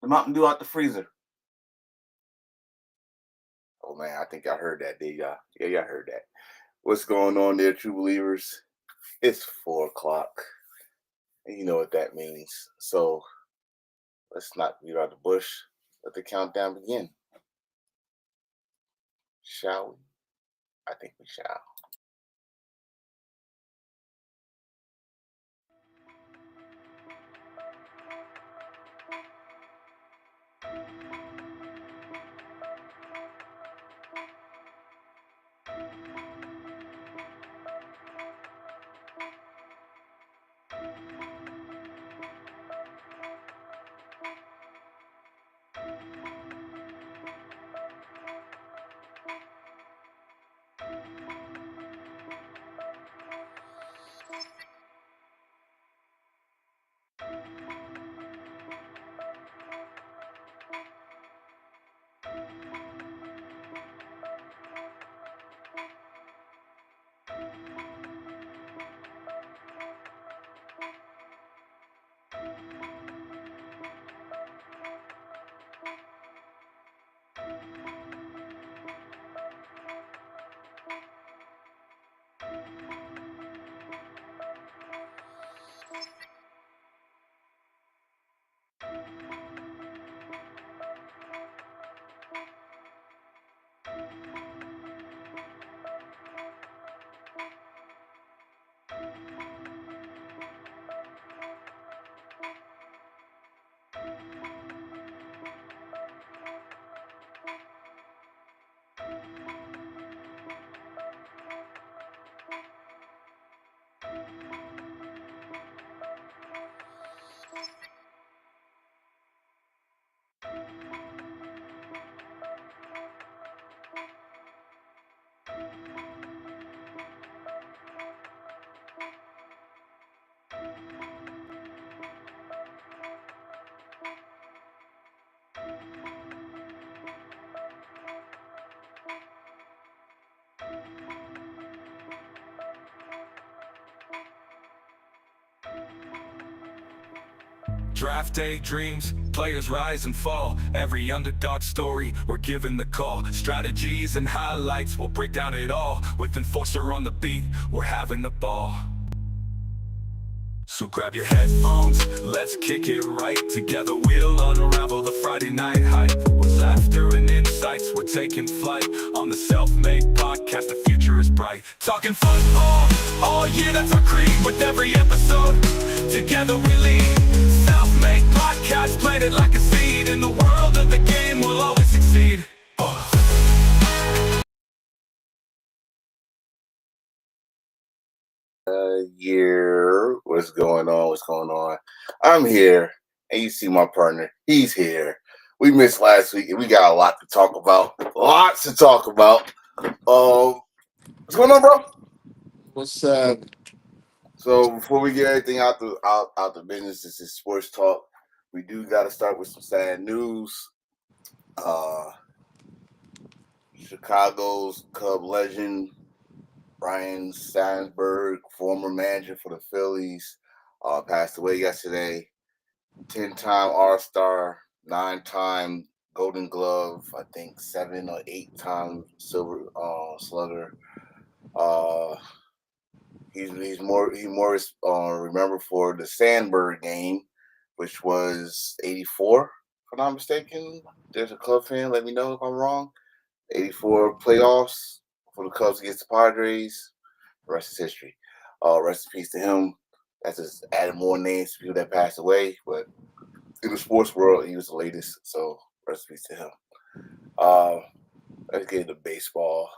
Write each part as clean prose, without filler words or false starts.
The Mountain Dew out the freezer. Oh man, I think I heard that. Did y'all? Yeah, y'all heard that. What's going on there, true believers? It's 4 o'clock, and you know what that means. So let's not beat around the bush. Let the countdown begin. Shall we? I think we shall. Draft day dreams, players rise and fall. Every underdog story, we're given the call. Strategies and highlights, we'll break down it all. With Enforcer on the beat, we're having the ball. So grab your headphones, let's kick it right. Together we'll unravel the Friday night hype. With laughter and insights, we're taking flight. On the Self-Made Podcast, the future is bright. Talking football, all year that's our creed. With every episode, together we lead. Self-Made Podcast, planted like a seed. In the world of the game, we'll always succeed. Yeah, what's going on? What's going on? I'm here, and you see my partner. He's here. We missed last week, and we got a lot to talk about. Lots to talk about. What's going on, bro? What's up? So before we get everything out the business, this is sports talk. We do got to start with some sad news. Chicago's Cub legend Brian Sandberg, former manager for the Phillies, passed away yesterday. 10-time All-Star, 9-time Golden Glove, I think 7 or 8-time Silver Slugger. He's more remembered for the Sandberg game, which was '84, if I'm not mistaken. There's a Cub fan. Let me know if I'm wrong. '84 playoffs for the Cubs against the Padres. The rest is history. Rest in peace to him. That's just added more names to people that passed away, but in the sports world, he was the latest. So rest in peace to him. Let's get into baseball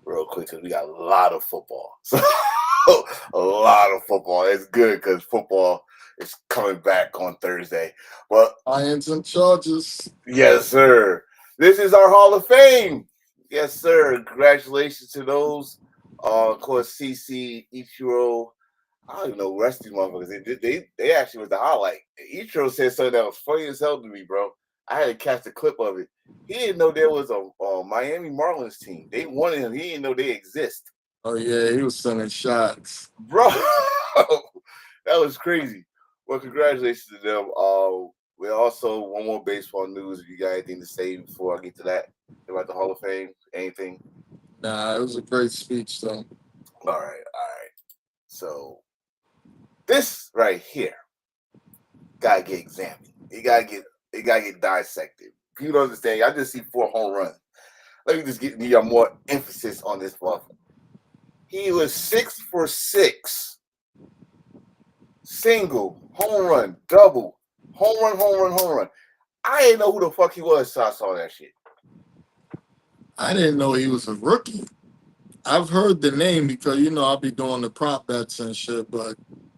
real quick because we got a lot of football. So a lot of football. It's good because football is coming back on Thursday. But Lions and Chargers. yes, sir. This is our Hall of Fame. Yes, sir. Congratulations to those. Of course, CC, Ichiro. I don't even know the rest of these motherfuckers. They actually was the highlight. Ichiro said something that was funny as hell to me, bro. I had to catch the clip of it. He didn't know there was a Miami Marlins team. They wanted him. He didn't know they exist. Oh yeah, he was sending shots. Bro, that was crazy. Well, congratulations to them. We're also one more baseball news. If you got anything to say before I get to that about the Hall of Fame, anything? Nah, it was a great speech, though. All right. So this right here gotta get examined. It gotta get dissected. People don't understand. I just see 4 home runs. Let me just give you more emphasis on this ball. He was 6 for 6. Single, home run, double, home run, home run, home run. I didn't know who the fuck he was, so I saw that shit. I didn't know he was a rookie. I've heard the name because, I'll be doing the prop bets and shit, but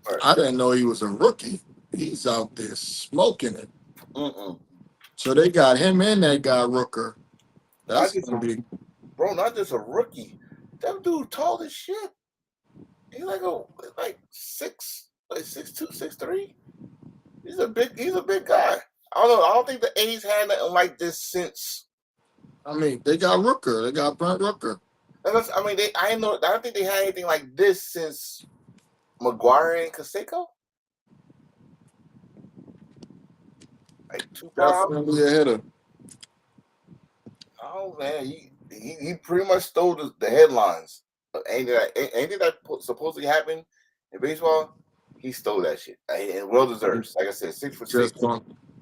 Right. I didn't know he was a rookie. He's out there smoking it. So they got him and that guy Rooker. That's going to be... Bro, not just a rookie. That dude tall as shit. He's like 6'2", 6'3". He's a big guy. I don't know. I don't think the A's had nothing like this since. I mean, they got Rooker. They got Brent Rooker. I don't think they had anything like this since McGuire and Canseco. Like Definitely a hitter. Oh man, he pretty much stole the headlines. Anything that supposedly happened in baseball, he stole that shit. And well deserved. Like I said, 6 for 6.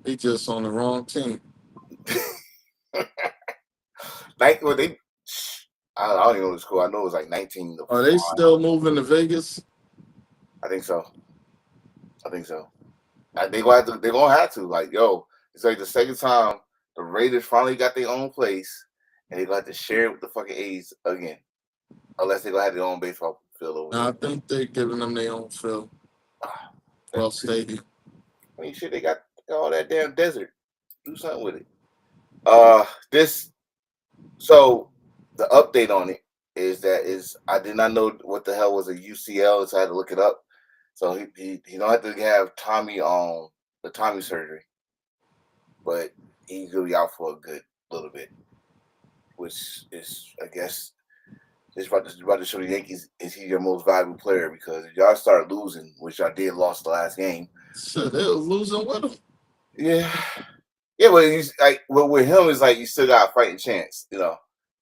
He just on the wrong team. I don't even know the score. I know it was like 19. Are they still moving to Vegas? I think so. They're gonna have to. Like, yo, it's like the second time the Raiders finally got their own place, and they're gonna have to share it with the fucking A's again. Unless they're gonna have their own baseball field over there. I think they're giving them their own field. Well, stadium. I mean, shit, they got all that damn desert. Do something with it. So the update on it is I did not know what the hell was a UCL, so I had to look it up. So he don't have to have Tommy on the Tommy surgery, but he's gonna be out for a good little bit, which is, I guess, it's about to show the Yankees is he your most valuable player, because if y'all start losing, which y'all did, lost the last game. So they were losing with him. Yeah, but he's like, with him, it's like you still got a fighting chance,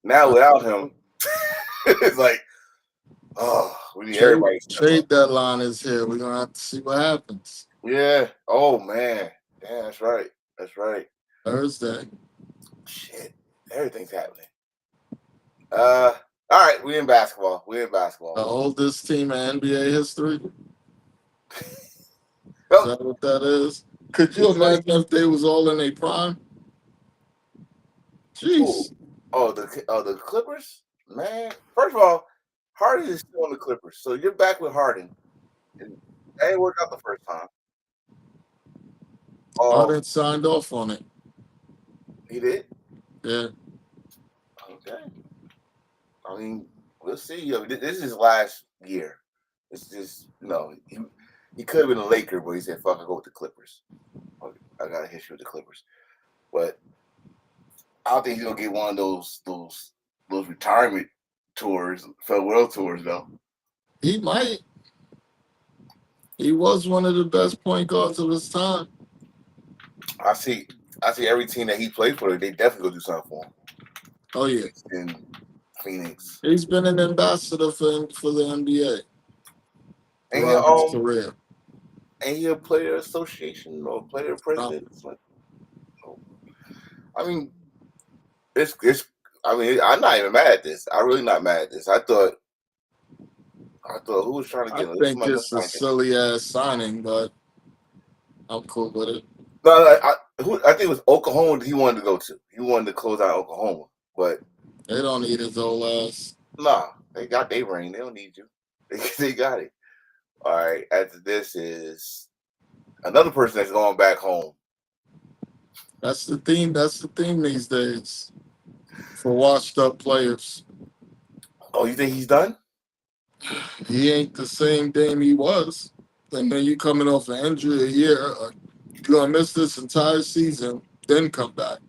Now without him, it's like, oh, we need everybody. Trade deadline is here. We're gonna have to see what happens. Yeah. Oh man. Yeah, that's right. Thursday. Shit. Everything's happening. All right, we in basketball. The oldest team in NBA history. Is Oh. that what that is? Could you imagine if they was all in their prime? Jeez. Oh, the Clippers? Man. First of all, Harden is still on the Clippers. So you're back with Harden. And that didn't work out the first time. Harden signed off on it. He did? Yeah. Okay. I mean, we'll see. This is his last year. It's just, he could have been a Laker, but he said, fuck, I'll go with the Clippers. I got a history with the Clippers. But I don't think he's going to get one of those retirement tours, farewell tours, though. He might. He was one of the best point guards of his time. I see every team that he played for, they definitely go do something for him. Oh, yeah. In Phoenix. He's been an ambassador for the NBA. And his career. Ain't he a player association or player president? I mean, I'm not even mad at this. I'm really not mad at this. I thought who was trying to get him? I think it's a silly ass signing, but I'm cool with it. No, I think it was Oklahoma he wanted to go to. He wanted to close out Oklahoma, but they don't need his old ass. Nah, they got their ring. They don't need you. They got it. All right. After this is another person that's going back home. That's the theme. That's the theme these days for washed up players. Oh, you think he's done? He ain't the same Dame he was. And then you coming off an injury a year. You're gonna miss this entire season, then come back.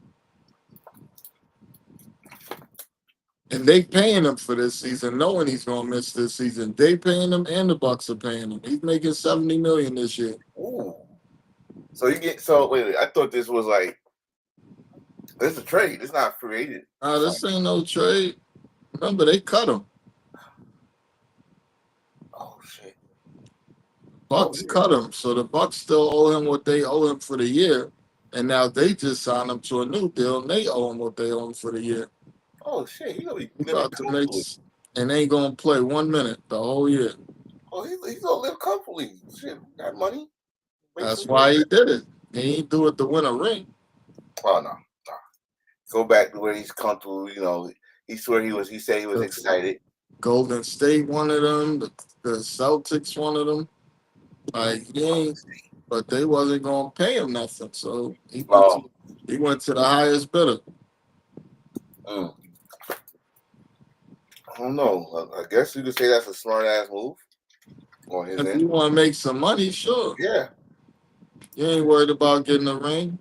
And they paying him for this season, knowing he's gonna miss this season. They paying him, and the Bucks are paying him. He's making $70 million this year. Ooh. So wait. I thought this was like this is a trade. It's not free agent. This ain't no trade. Remember, they cut him. Oh shit. Bucks cut him, so the Bucks still owe him what they owe him for the year, and now they just signed him to a new deal, and they owe him what they owe him for the year. Oh shit. He gonna be He living about to make, comfortably. and ain't gonna play 1 minute the whole year. Oh, he's gonna live comfortably. Shit, got money. Make That's some why money. he did it. He ain't do it to win a ring. Oh no. Go back to where he's comfortable. You know, he said he was excited. Golden State wanted him. The Celtics wanted him. Like he ain't, but they wasn't gonna pay him nothing. So he went to the highest bidder. I don't know. I guess you could say that's a smart ass move on his If end. you want to make some money, sure. Yeah. You ain't worried about getting a ring,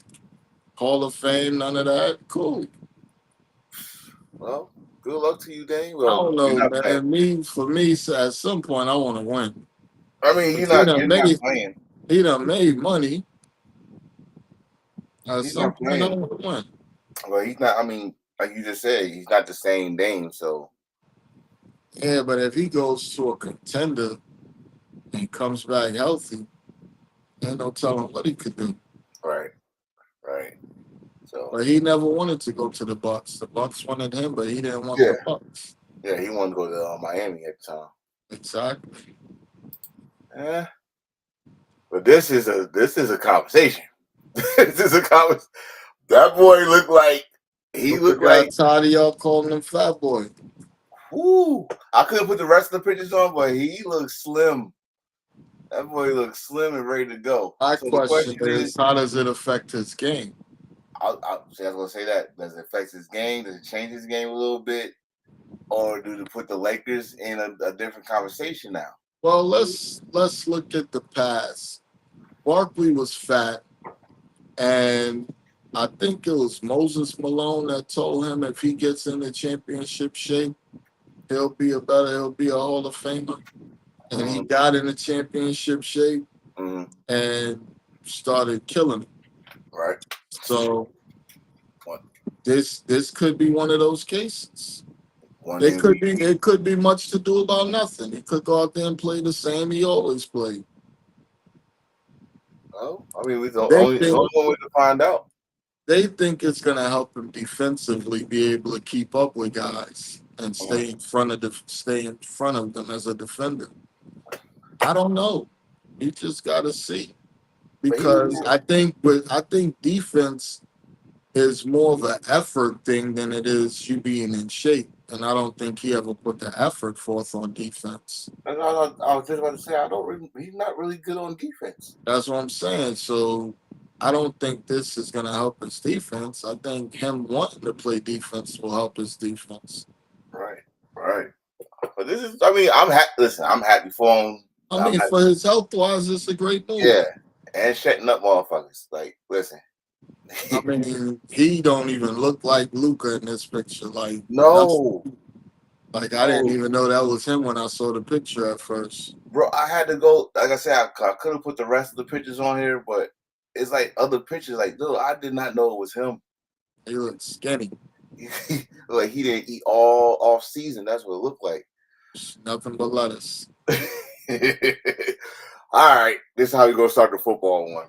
Hall of Fame, none of that. Cool. Well, good luck to you, Danny. I Well, don't you're know, not playing. For me, at some point, I want to win. I mean, He you're done not made, playing. he done made money. At He's some not point, I playing. want to win. Well, he's not. I mean, like you just said, he's not the same name. So Yeah, but if he goes to a contender and comes back healthy, ain't no telling what he could do. right. So But he never wanted to go to the Bucks. The Bucks wanted him, but he didn't want yeah, the Bucks. he wanted to go to Miami at the time. Exactly. Yeah. But this is a conversation. This is a conversation. That boy looked like Tired of y'all calling him Fat Boy. whoo. I couldn't put the rest of the pictures on, but he looks slim. That boy looks slim and ready to go. My So the question question is, is, how does it affect his game? I was gonna say that. Does it affect his game? Does it change his game a little bit? Or do they put the Lakers in a different conversation now? Well, let's look at the past. Barkley was fat, and I think it was Moses Malone that told him if he gets into championship shape, he'll be a Hall of Famer. And he got into championship shape and started killing him. Right. So this could be one of those cases. It could be much to do about nothing. He could go out there and play the same he always played. Well, I mean, the only one way to find out. They think it's going to help him defensively be able to keep up with guys and stay in front of them as a defender. I don't know. You just got to see, because I think defense is more of an effort thing than it is you being in shape. And I don't think he ever put the effort forth on defense. I was just about to say, he's not really good on defense. That's what I'm saying. So I don't think this is going to help his defense. I think him wanting to play defense will help his defense. Right. But this is, I mean, I'm happy for him. For his health wise, it's a great move. Yeah. And shutting up motherfuckers. Like, listen. I mean, he don't even look like Luka in this picture. Like, no. Like, I didn't even know that was him when I saw the picture at first. Bro, I had to go, like I said, I could have put the rest of the pictures on here, but it's like other pictures. Like, dude, I did not know it was him. He looked skinny. Like, he didn't eat all off season. That's what it looked like. Nothing but lettuce. All right, this is how we gonna start the football one.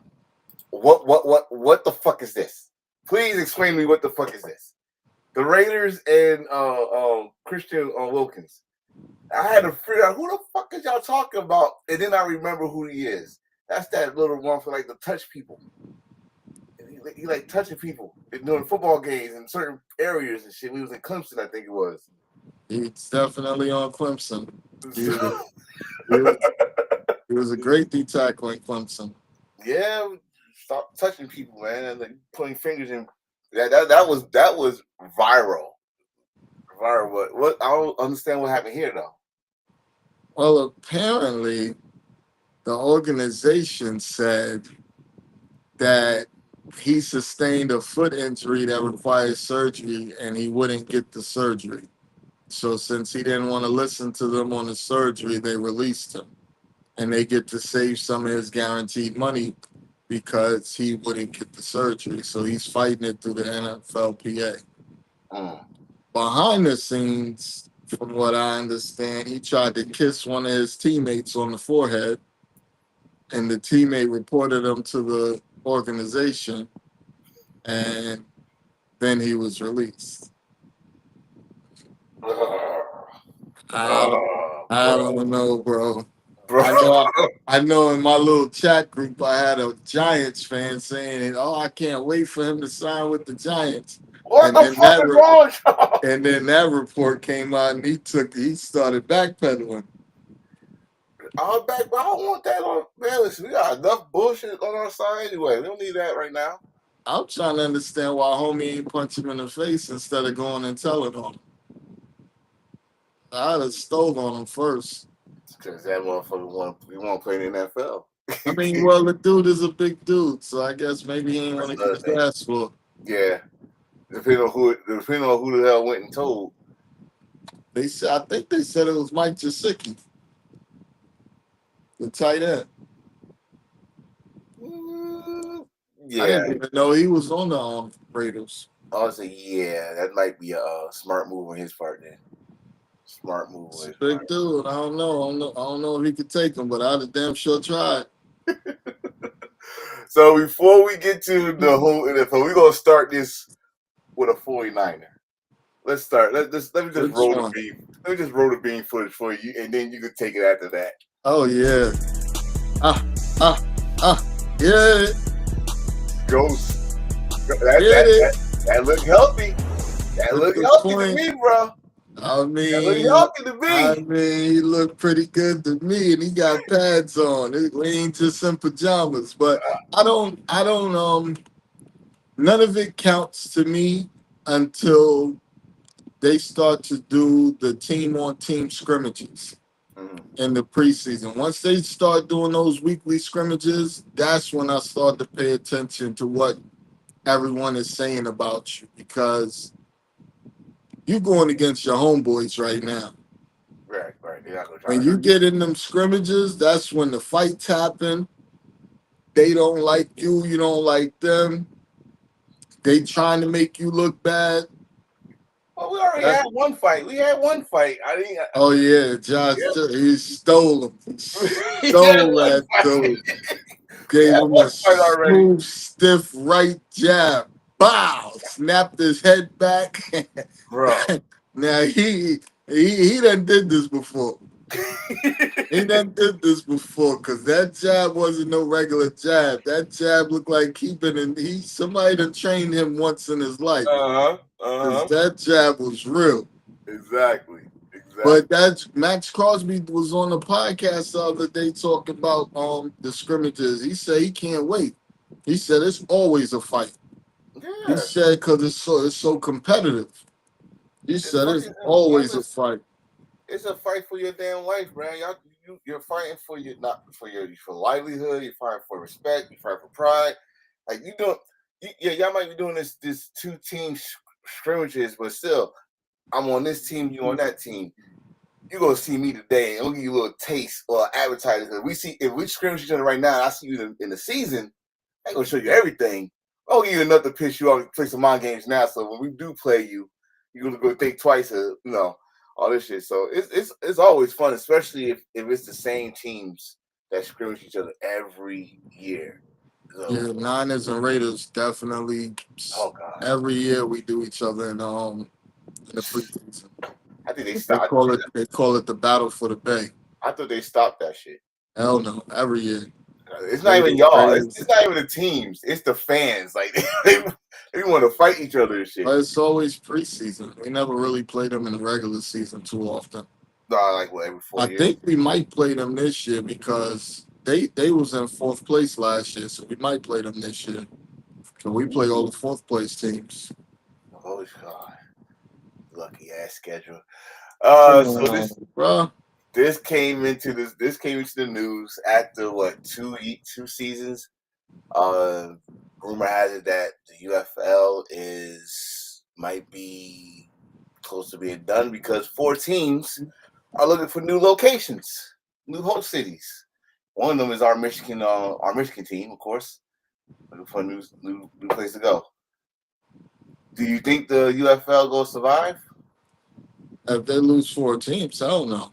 What the fuck is this? Please explain to me what the fuck is this. The Raiders and Christian Wilkins. I had to figure out who the fuck is y'all talking about, and then I remember who he is. That's that little one for like to touch people. He like touching people doing football games in certain areas and shit. We was in Clemson, I think it was. He's definitely on Clemson. He was a great D tackle in Clemson. Yeah, stop touching people, man, and like putting fingers in. That was viral. Viral. What? I don't understand what happened here though. Well, apparently, the organization said that he sustained a foot injury that requires surgery, and he wouldn't get the surgery. So since he didn't want to listen to them on the surgery, they released him. And they get to save some of his guaranteed money because he wouldn't get the surgery. So he's fighting it through the NFLPA. Mm. Behind the scenes, from what I understand, he tried to kiss one of his teammates on the forehead, and the teammate reported him to the organization, and then he was released. I don't, I Bro. don't know, bro. Bro. I know in my little chat group I had a Giants fan saying, "Oh, I can't wait for him to sign with the Giants." What And the then fuck is wrong with y'all? and then that report came out, and he started backpedaling. I'll back, but I don't want that on. Man, listen, we got enough bullshit on our side anyway. We don't need that right now. I'm trying to understand why homie ain't punch him in the face instead of going and telling on him. I'd have stole on him first. Because that motherfucker we want to play in the NFL. I mean, well, the dude is a big dude, so I guess maybe he ain't want to That's get his another ass whooped. Yeah. Depending on who the hell went and told. I think they said it was Mike Gesicki, the tight end. I Yeah. didn't even know he was on the Raiders. I was like, yeah, that might be a smart move on his part then. Smart move It's on a his big part. dude. I don't know if he could take him, but I'd have damn sure tried. So before we get to the whole NFL, we're gonna start this with a 49er. Let's start. Let me just Which roll the one? beam. Let me just roll the beam footage for you, and then you can take it after that. Oh yeah. Yeah. Ghost. That look healthy. That With look the healthy point. to me, bro. I That look mean, healthy to me. he looked pretty good to me, and he got pads on. We ain't just in pajamas, but I don't. None of it counts to me until they start to do the team-on-team scrimmages in the preseason. Once they start doing those weekly scrimmages, that's when I start to pay attention to what everyone is saying about you, because you're going against your homeboys right now. Right. They're not gonna try When to you hurt you. get in them scrimmages, that's when the fights happen. They don't like you, you don't like them. They trying to make you look bad. Well, we already had one fight. I didn't. Oh yeah, Josh, he stole him. He We had stole one that fight. dude. We Gave had him one a fight already. smooth, stiff right jab. Bow! Snapped his head back. Bro. Now he done did this before. He done did this before, because that jab wasn't no regular jab. That jab looked like somebody done trained him once in his life. Because that jab was real. Exactly. But that's Max Crosby was on the podcast the other day talking about the scrimmages. He said he can't wait. He said it's always a fight. He Yeah. said because it's so competitive. He said it's always a fight. It's a fight for your damn life, man. You're fighting for for livelihood. You're fighting for respect. You're fighting for pride. Like y'all might be doing this 2-team scrimmages, but still, I'm on this team. You on that team. You're gonna see me today, and we'll give you a little taste or advertising. If we scrimmage each other right now, and I see you in the season, I ain't gonna show you everything. I'll give you enough to piss you off. Play some mind games now, so when we do play you, you're gonna go think twice. All this shit. So it's always fun, especially if it's the same teams that scrimmage each other every year. So, Yeah, Niners and Raiders definitely. oh god, Every year we do each other in the preseason. I think they They stopped. call it the battle for the Bay. I thought they stopped that shit. Hell no, every year. It's not even y'all. Raiders. It's not even the teams. It's the fans. Like they want to fight each other and shit. But it's always preseason. We never really play them in the regular season too often. Like what, every 4 years? I think we might play them this year because they was in fourth place last year, so we might play them this year. So we play all the fourth place teams. Oh god, lucky ass schedule. So this came into the news after what, two seasons. Rumor has it that the UFL might be close to being done because 4 teams are looking for new locations, new host cities. One of them is our Michigan team, of course. Looking for a new place to go. Do you think the UFL will survive? If they lose 4 teams, hell no.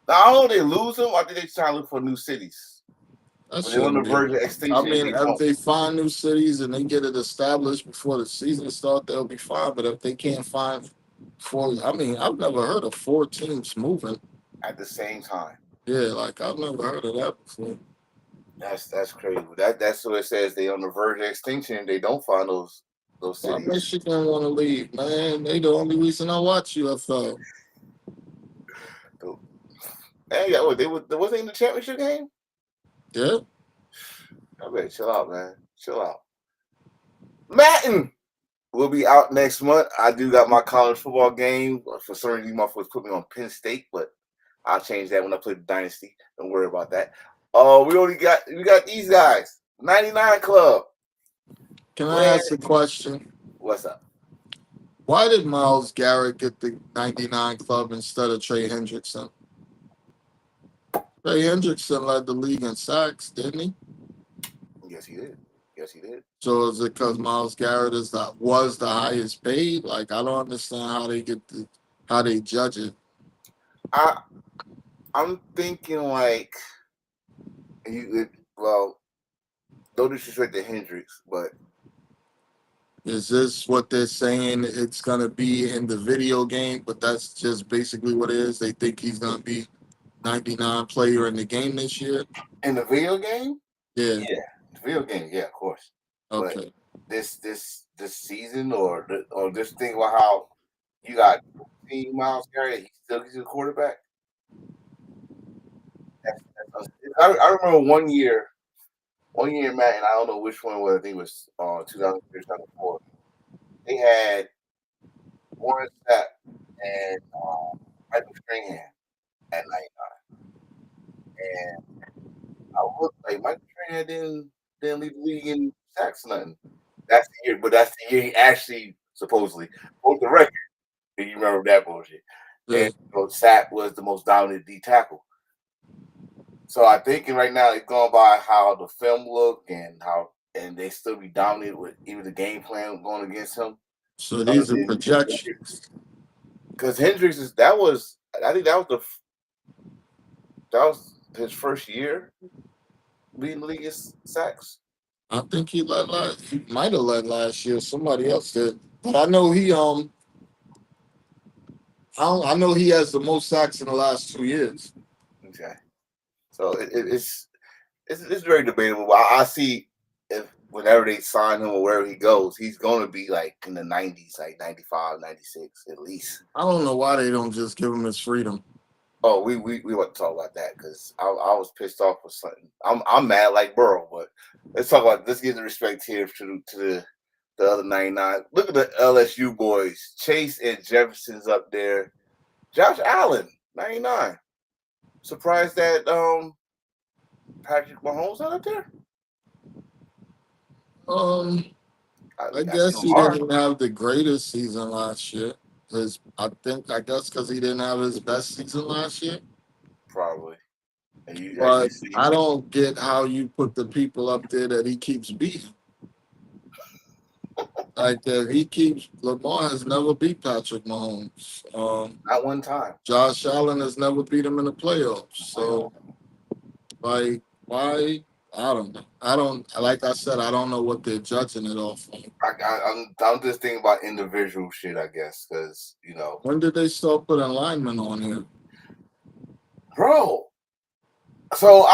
Now, I don't know if they lose them. I think they're trying to look for new cities. That But they're on the shouldn't be. verge of I extinction. mean, They if don't. they find new cities and they get it established before the season starts, they'll be fine. But if they can't find 4, I mean, I've never heard of 4 teams moving. At the same time. Yeah, like I've never heard of that before. That's crazy. That's what it says. They on the verge of extinction. They don't find those Why cities. Michigan want to leave, man? They the only reason I watch UFL. Hey, they wasn't in the championship game. Yeah. I better chill out, man. Chill out. Madden will be out next month. I do got my college football game. For some reason, my folks put me on Penn State, but I'll change that when I play the Dynasty. Don't worry about that. We got these guys. 99 Club. Can I ask a question? What's up? Why did Myles Garrett get the 99 club instead of Trey Hendrickson? Trey Hendrickson led the league in sacks, didn't he? Yes, he did. So is it because Myles Garrett was the highest paid? Like I don't understand how they judge it. I'm thinking like well, no disrespect to Hendricks, but Is this what they're saying it's gonna be in the video game? But that's just basically what it is. They think he's gonna be 99 player in the game this year. in the video game, Yeah. the video game, yeah, of course. Okay. But this season or this thing about how you got Myles Garrett, he still gets a quarterback. I remember one year, Matt, and I don't know which one it was. I think it was 2003, 2004. They had Warren Sapp and Michael Strahan at 99, and I looked like Michael Strahan didn't lead the league in sacks, nothing. That's the year he actually supposedly broke the record. Do you remember that bullshit? Yeah. And Sapp was the most dominant D tackle. So I think right now it's going by how the film look and they still be dominant with even the game plan going against him. So these are projections. Because Hendricks I think that was his first year leading the league in sacks. I think he might have led last year. Somebody else did, but I know I know he has the most sacks in the last 2 years. Okay, so it's very debatable. I see if whenever they sign him or wherever he goes, he's going to be like in the 90s, like 95, 96 at least. I don't know why they don't just give him his freedom. Oh, we want to talk about that because I was pissed off with something. I'm mad like Burrow, but let's give the respect here to the other 99. Look at the LSU boys. Chase and Jefferson's up there. Josh Allen, 99. Surprised that Patrick Mahomes not up there? I guess he didn't have the greatest season last year. I guess because he didn't have his best season last year. Probably. But I don't get how you put the people up there that he keeps beating. Like Lamar has never beat Patrick Mahomes. Not one time. Josh Allen has never beat him in the playoffs. So, like, why? I don't know. Like I said, I don't know what they're judging it off of. I'm just thinking about individual shit, I guess, because, When did they start putting linemen on here? Bro. So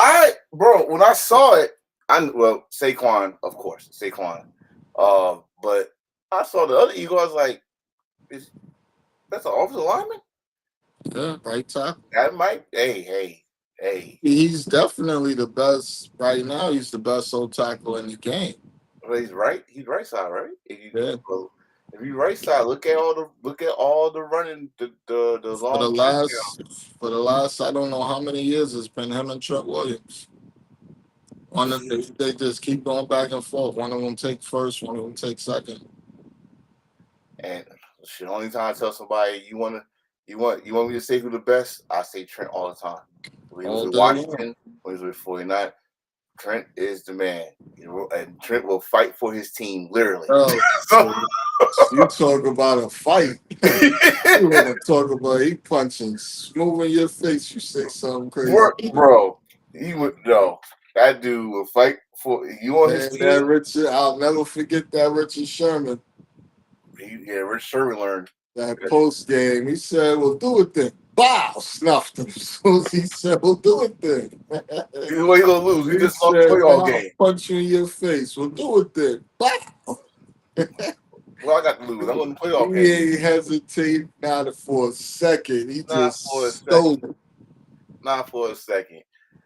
when I saw it, Saquon, of course, Saquon. But I saw the other Eagle, I was like, that's an offensive lineman? Yeah, right tackle. That might, hey. He's definitely the best right now. He's the best old tackle in the game. Well, he's right side, right? If you right side, look at all the running, the long for the last I don't know how many years it's been him and Trent Williams. They just keep going back and forth. One of them take first, one of them take second. And the only time I tell somebody you want me to say who the best, I say Trent all the time. When he was with Washington, when he was with 49, Trent is the man. And Trent will fight for his team, literally. Oh, So, you talk about a fight. You want to talk about he punching smooth in your face. You say something crazy. bro, he would no. That dude will fight for you on his Man, that team. Richard, I'll never forget that Richard Sherman. Rich Sherman learned. That post game, he said, "We'll do it then." Bow, snuffed him. So he said, "We'll do it then." Either way, he gonna lose. He He just lost the said, playoff "I'll game. punch you in your face. We'll do it then." Bow. Well, I got to lose. I'm on the playoff He game. ain't hesitate not for a second. He Not just for a stole second. it. Not for a second.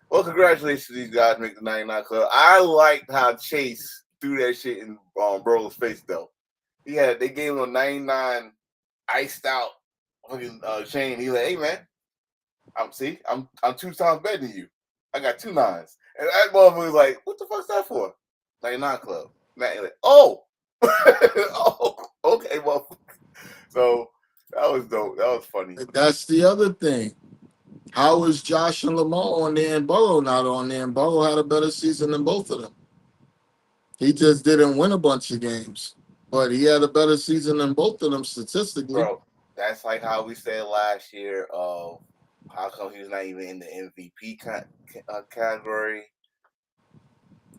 Well, congratulations to these guys making the 99 Club. I liked how Chase threw that shit in Burrow's face, though. They gave him a 99 iced out fucking chain. He's like, "Hey man, I'm 2 times better than you. I got 2 nines." And that motherfucker was like, "What the fuck's that for?" 99 Club. Man, like, oh, oh, okay, well. So that was dope. That was funny. That's the other thing. How is Josh and Lamar on there and Burrow not on there? And Burrow had a better season than both of them. He just didn't win a bunch of games, but he had a better season than both of them statistically. Bro, that's like how we said last year of how come he was not even in the MVP category.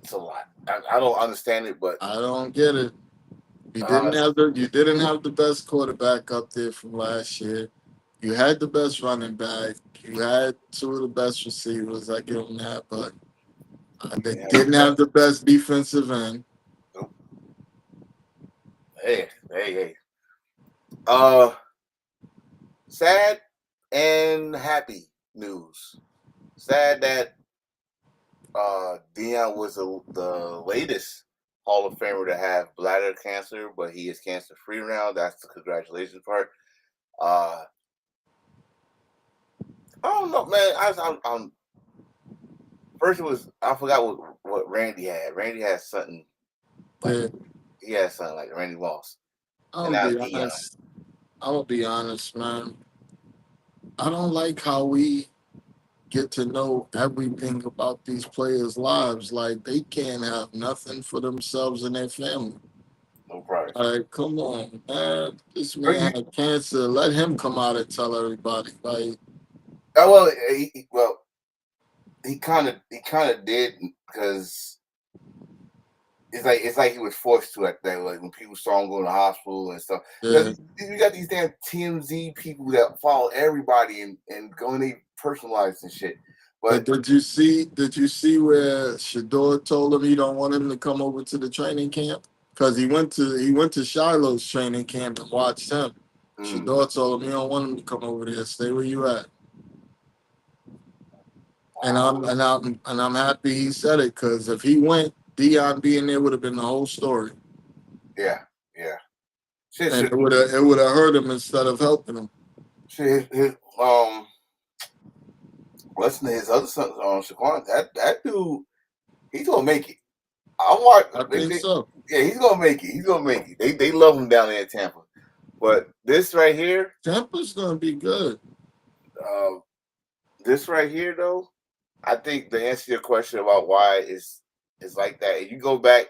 It's a lot. I don't understand it, but I don't get it. You didn't have the best quarterback up there from last year. You had the best running back. You had 2 of the best receivers. I give them that, but they didn't have the best defensive end. Hey. Sad and happy news. Sad that Deion was the latest Hall of Famer to have bladder cancer, but he is cancer free now. That's the congratulations part. I don't know, man. I'm first it was I forgot what Randy had. Randy had something. Like, he had something like Randy Moss. I'm gonna be honest, man. I don't like how we get to know everything about these players' lives. Like they can't have nothing for themselves and their family. No problem. Like, come on, man. This man had cancer. Let him come out and tell everybody. Like, he kind of did because it's like he was forced to at that. Like when people saw him go to the hospital and stuff. yeah. You got these damn TMZ people that follow everybody and go in their personal lives and shit. But did you see where Shador told him he don't want him to come over to the training camp? Because he went to Shiloh's training camp and watched him. Shador told him he don't want him to come over there. Stay where you at. And I'm happy he said it because if he went, Deion being there would have been the whole story. Yeah. And it would have hurt him instead of helping him. Listen to his other son, Shaquan. That dude, he's gonna make it. I think so. Yeah, he's gonna make it. He's gonna make it. They love him down there in Tampa. But this right here, Tampa's gonna be good. This right here, though, I think the answer to your question about why is like that. If you go back,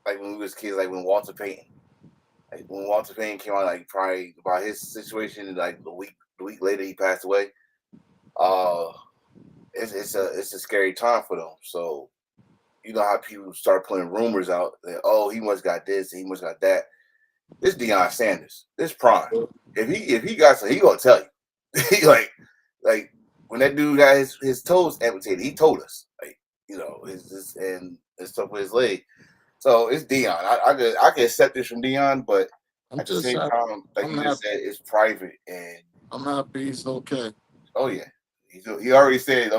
like when we was kids, like when Walter Payton came out, like probably about his situation, like the week later he passed away. It's a scary time for them. So you know how people start putting rumors out that he must got this, he must got that. This Deion Sanders, this prime. If he got something, he gonna tell you. He like when that dude got his toes amputated, he told us, and stuff with his leg. So it's Deion. I can accept this from Deion, but at the same time, like you just said, it's private, and I'm happy he's okay. Oh yeah, he already said.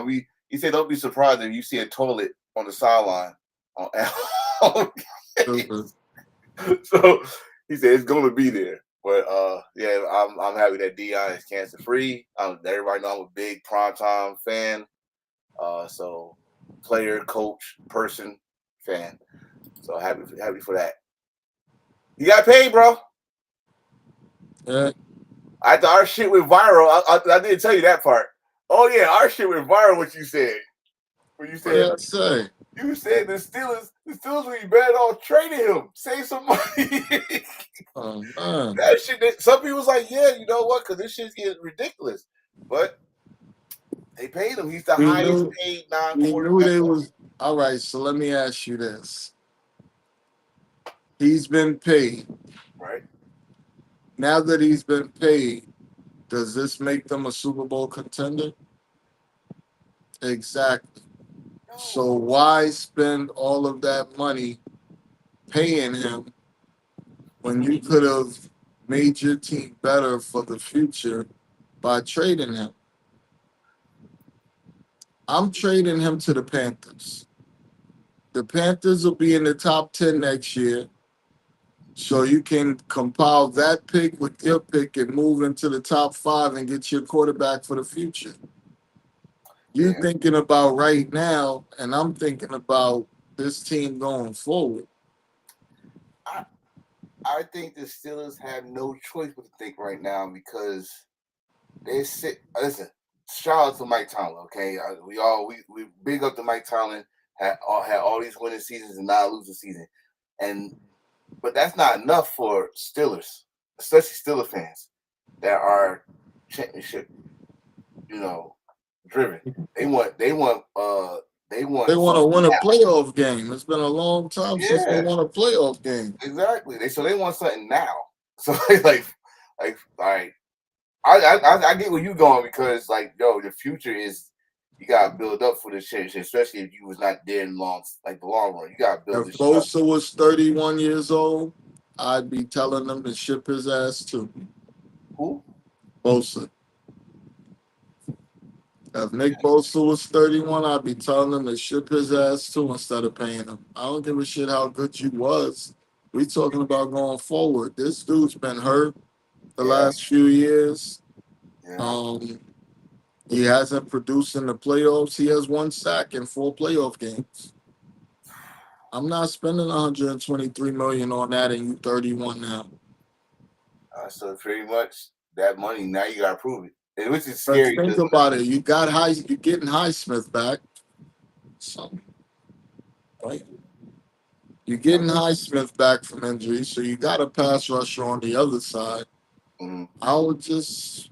He said, "Don't be surprised if you see a toilet on the sideline." So he said it's going to be there. But yeah, I'm happy that Deion is cancer free. Everybody know I'm a big primetime fan. So player, coach, person, fan. So happy for that. You got paid, bro. Yeah. Our shit went viral. I didn't tell you that part. Oh yeah, our shit went viral. What you said? What did I say? You said the Steelers would be better off trading him. Save some money. Oh man, That shit. Some people was like, yeah, you know what? Because this shit's getting ridiculous. But they paid him. He's the we highest knew paid we knew non-quarterback they ever. was all right. So let me ask you this: he's been paid. Right? Now that he's been paid, does this make them a Super Bowl contender? Exactly. So No. why spend all of that money paying him when you could have made your team better for the future by trading him? I'm trading him to the Panthers. The Panthers will be in the top 10 next year. So you can compile that pick with your pick and move into the top five and get your quarterback for the future. You Yeah. thinking about right now, and I'm thinking about this team going forward. I I think the Steelers have no choice but to think right now because they sit. Listen, shout out to Mike Tomlin. Okay, we big up to Mike Tomlin. Had all these winning seasons and not losing season, and but that's not enough for Steelers, especially Steelers fans that are championship, you know, driven. They want they want they They want want to something win a now. playoff game. It's been a long time since they Yeah, won a playoff game. exactly. They want something now. So like all right. I get where you going because like yo, the future is you gotta build up for this shit, especially if you was not there in the long run. You gotta build If this shit up. Bosa was 31 years old, I'd be telling them to ship his ass too. Who? Bosa. If Nick Bosa was 31, I'd be telling him to ship his ass too instead of paying him. I don't give a shit how good you was. We talking about going forward. This dude's been hurt the Yeah, last few years. yeah. Um, he hasn't produced in the playoffs. He has one sack in 4 playoff games. I'm not spending 123 million on that, and you 31 now. So pretty much that money now you gotta prove it, and which is But scary think because about it. You got high. You're getting Highsmith back. So, right? You're getting Highsmith back from injury, so you got a pass rusher on the other side. I would just,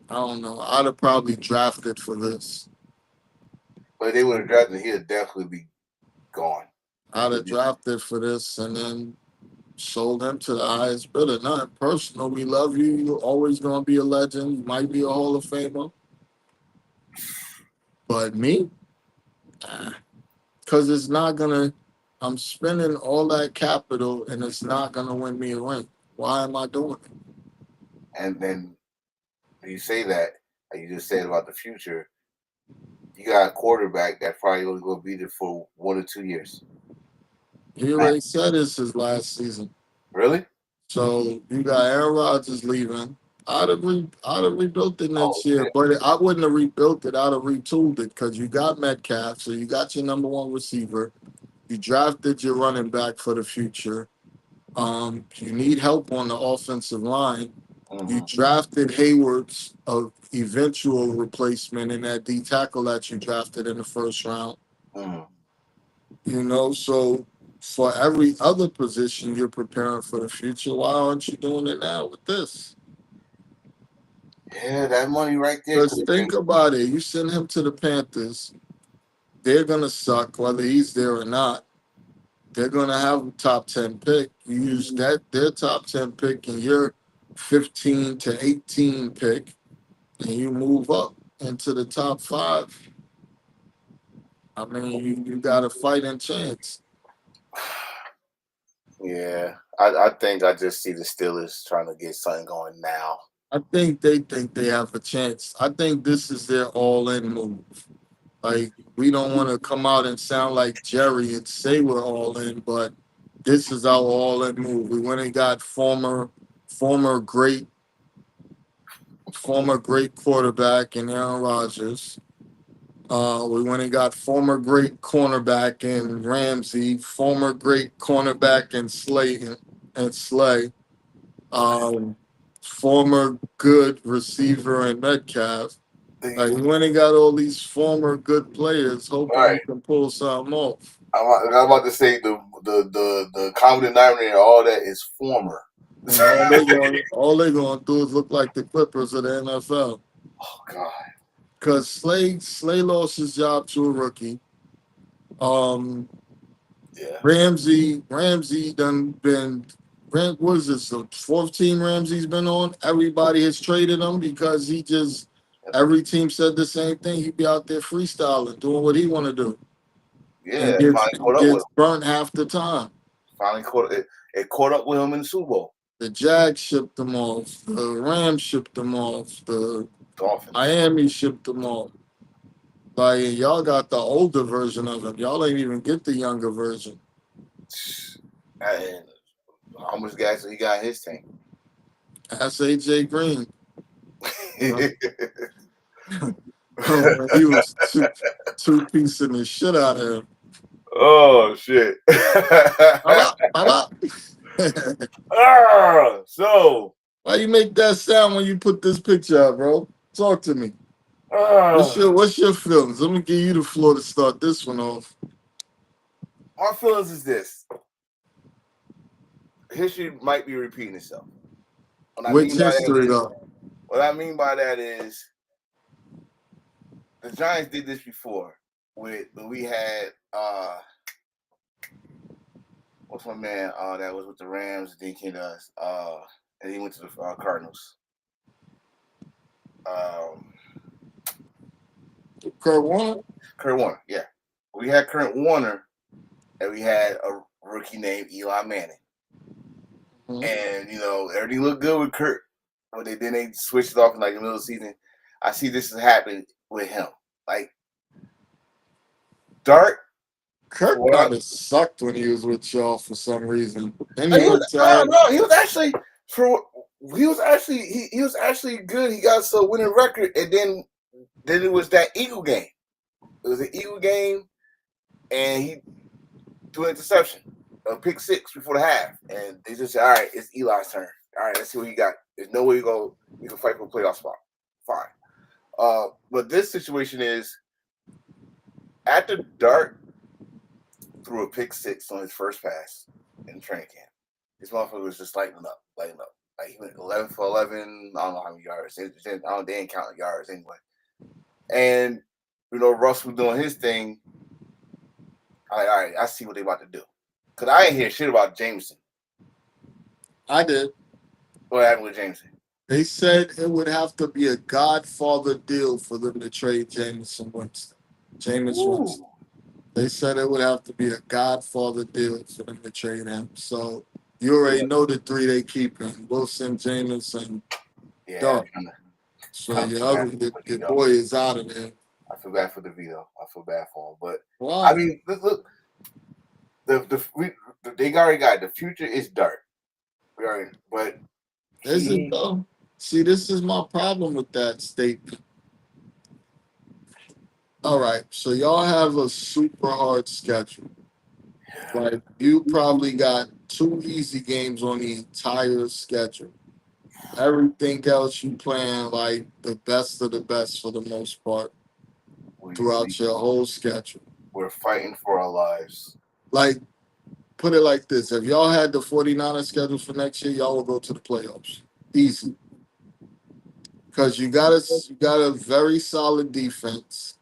I don't know. I'd have probably drafted for this. but they would have drafted, he'd definitely be gone. I'd have drafted for this and then sold him to the highest bidder. Nothing personal. We love you. You're always going to be a legend. You might be a Hall of Famer. But me, because it's not going to, I'm spending all that capital and it's not going to win me a ring. Why am I doing it? And then you say that, like you just said about the future, you got a quarterback that probably only gonna be there for 1 or 2 years. He Max. already said it's his last season. Really? So you got Aaron Rodgers leaving. I'd have rebuilt it Oh next year, shit. but I wouldn't have rebuilt it. I'd have retooled it because you got Metcalf, so you got your number one receiver. You drafted your running back for the future. You need help on the offensive line. You Mm-hmm. drafted Hayward's eventual replacement in that D tackle that you drafted in the first round. Mm-hmm. So for every other position you're preparing for the future, why aren't you doing it now with this? Yeah, that money right there could Because have been. think about it. You send him to the Panthers, they're gonna suck whether he's there or not. They're gonna have a top 10 pick. You use their top 10 pick and your 15 to 18 pick, and you move up into the top five. I mean, you got a fighting chance. Yeah, I think I just see the Steelers trying to get something going now. I think they have a chance. I think this is their all-in move. Like we don't want to come out and sound like Jerry and say we're all in, but this is our all-in move. We went and got former great quarterback in Aaron Rodgers. We went and got former great cornerback in Ramsey, former great cornerback in Slay, former good receiver in Metcalf. Like you went and got all these former good players, hoping Right. you can pull something off. I'm about to say the common denominator, all that is former. And all they gonna do is look like the Clippers of the NFL. Oh God. Because Slay lost his job to a rookie. Yeah. Ramsey done been. What is this? The fourth team Ramsey's been on. Everybody has traded him because he just. Every team said the same thing. He'd be out there freestyling, doing what he want to do, Yeah. and Finally caught up with gets him. burnt half the time. Finally caught up with him in the Super Bowl. The Jags shipped them off. The Rams shipped them off. The Dolphins. Miami shipped them off. Like y'all got the older version of him. Y'all ain't even get the younger version. And how much gas he got in his tank? That's AJ Green. Yeah. He was two piecing the shit out of him. Oh shit. So Why you make that sound when you put this picture up, bro? Talk to me. What's your feelings? Let me give you the floor to start this one off. My feelings is this. History might be repeating itself. Which history, though? What I mean by that is the Giants did this before when we had what's my man that was with the Rams and then came to us and he went to the Cardinals. Kurt Warner, yeah. We had Kurt Warner and we had a rookie named Eli Manning. Mm-hmm. And everything looked good with Kurt, but then they switched it off in like the middle of the season. I see this is happening with him. Like Kurt kind of sucked when he was with y'all for some reason. He was actually good. He got a winning record, and then it was that Eagle game. It was an Eagle game, and he threw an interception, a pick six before the half, and they just said, "All right, it's Eli's turn. All right, let's see what you got. There's no way you can fight for a playoff spot. Fine." But this situation is after Dart threw a pick six on his first pass in training camp. This motherfucker was just lighting up. Like he went 11 for 11. I don't know how many yards. They didn't count yards anyway. And Russ was doing his thing. All right, I see what they about to do. Cause I ain't hear shit about Jameson. I did. What happened with Jameson? They said it would have to be a Godfather deal for them to trade Jameis Winston. They said it would have to be a Godfather deal for them to trade him. So you already know the three they keep him: Wilson, Jameis, and Dart. So your boy is out of there. I feel bad for DeVito. I feel bad for him, but why? I mean, look, they already got it. The future is Dart. But is it though? See, this is my problem with that statement. All right, so y'all have a super hard schedule. Like you probably got 2 easy games on the entire schedule. Everything else you playing like the best of the best for the most part throughout your whole schedule. We're fighting for our lives. Like, put it like this. If y'all had the 49ers schedule for next year, y'all will go to the playoffs. Easy. Because you got a very solid defense.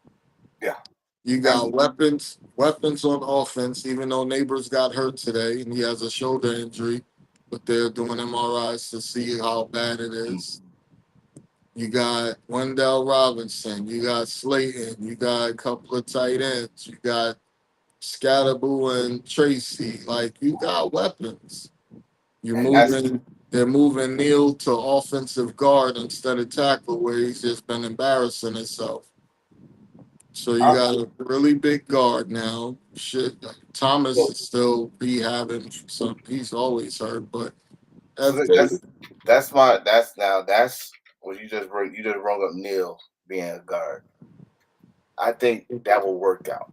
Yeah. You got weapons on offense, even though Neighbors got hurt today and he has a shoulder injury, but they're doing MRIs to see how bad it is. You got Wendell Robinson, you got Slayton, you got a couple of tight ends, you got Scatterboo and Tracy. Like, you got weapons. They're moving Neal to offensive guard instead of tackle, where he's just been embarrassing himself. So you got a really big guard now. Thomas is still rehabbing some. He's always hurt, but that's what you just brought. You just brought up Neal being a guard. I think that will work out.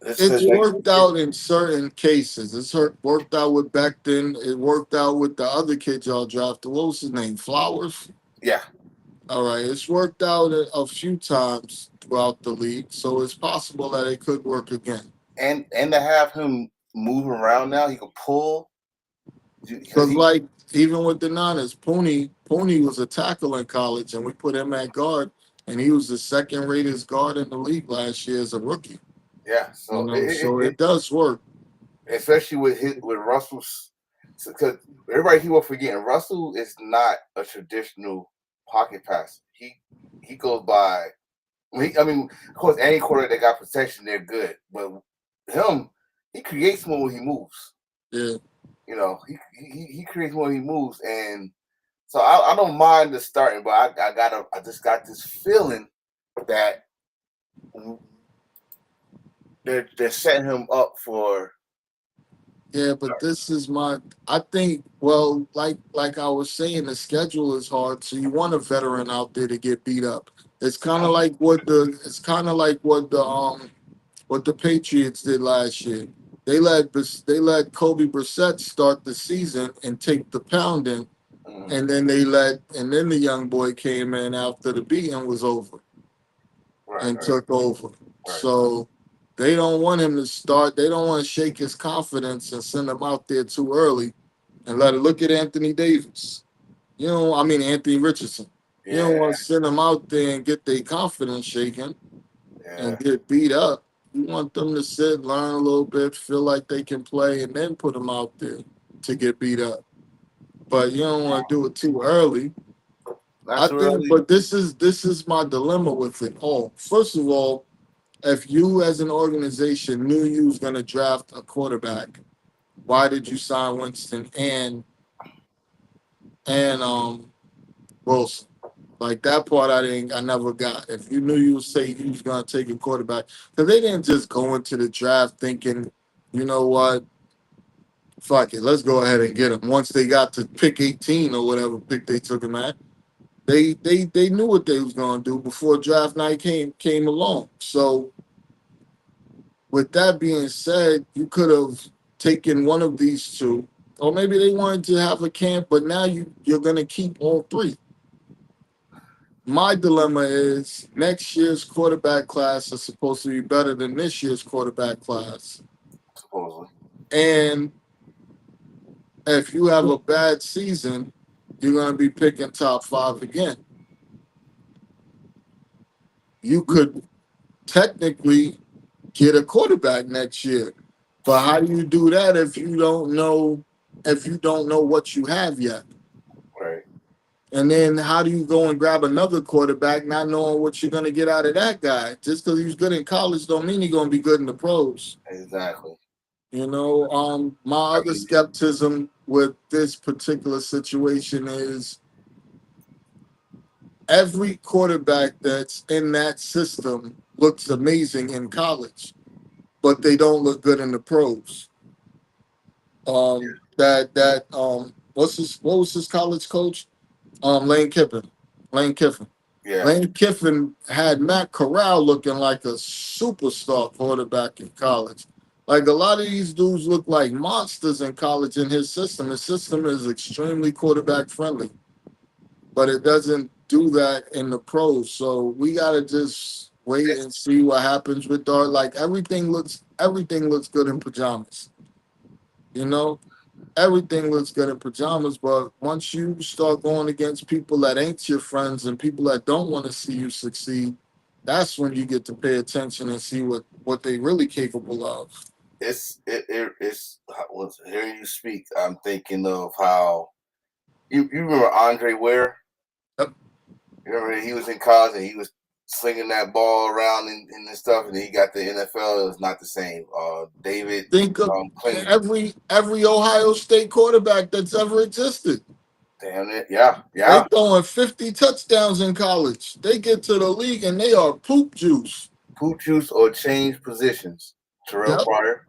It's worked out in certain cases. It's worked out with Becton. It worked out with the other kid y'all drafted. What was his name? Flowers? Yeah. All right, it's worked out a few times throughout the league, so it's possible that it could work again. And to have him move around now, he can pull because Because he like even with the Niners, Pooney was a tackle in college, and we put him at guard, and he was the second rated guard in the league last year as a rookie. yeah. You So know, so it does work. especially with Russell's because everybody keep on forgetting Russell is not a traditional pocket passer. He goes by. I mean, of course, any quarterback that got protection, they're good. But him, he creates more when he moves. Yeah. You know, he creates more when he moves, and so I don't mind the starting, but I just got this feeling that they're setting him up for. Yeah, but this is my. I think. Well, like I was saying, the schedule is hard, so you want a veteran out there to get beat up. It's kind of like what the. It's kind of like what the Patriots did last year. They let Kobe Brissett start the season and take the pounding, Mm, and then the young boy came in after the beating was over right, and took over. right. So they don't want him to start. They don't want to shake his confidence and send him out there too early and let it look at Anthony Davis. Anthony Richardson. You Yeah, don't want to send them out there and get their confidence shaken yeah. and get beat up. You want them to sit, learn a little bit, feel like they can play, and then put them out there to get beat up. But you don't want to do it too early. Not I too think, early. but this is my dilemma with it all. First of all, if you as an organization knew you was going to draft a quarterback, why did you sign Winston and Wilson? Like that part, I never got. If you knew you would say you was going to take a quarterback, because they didn't just go into the draft thinking, you know what, fuck it, let's go ahead and get him. Once they got to pick 18 or whatever pick they took him at, they knew what they was going to do before draft night came along. So with that being said, you could have taken one of these two, or maybe they wanted to have a camp, but now you're gonna keep all three. My dilemma is next year's quarterback class is supposed to be better than this year's quarterback class. Supposedly. And if you have a bad season, you're gonna be picking top five again. You could technically get a quarterback next year. But how do you do that if you don't know what you have yet? Right. And then how do you go and grab another quarterback not knowing what you're gonna get out of that guy? Just because he was good in college don't mean he's gonna be good in the pros. Exactly. My I other mean, skepticism with this particular situation is every quarterback that's in that system looks amazing in college, but they don't look good in the pros. What was his college coach? Lane Kiffin. Lane Kiffin. yeah. Lane Kiffin had Matt Corral looking like a superstar quarterback in college. Like a lot of these dudes look like monsters in college in his system. His system is extremely quarterback friendly, but it doesn't do that in the pros. So we gotta just wait and see what happens with Dart. Like everything looks good in pajamas. You know, everything looks good in pajamas, but once you start going against people that ain't your friends and people that don't want to see you succeed, that's when you get to pay attention and see what they really capable of. It's hearing you speak. I'm thinking of how you remember Andre Ware. Yep. You remember he was in college and he was slinging that ball around and stuff, and then he got the NFL. It was not the same. David Think of Clinton. every Ohio State quarterback that's ever existed. Damn it. Yeah. They Yeah. throwing 50 touchdowns in college. They get to the league and they are poop juice. Poop juice or change positions. Terrell Yep. Pryor.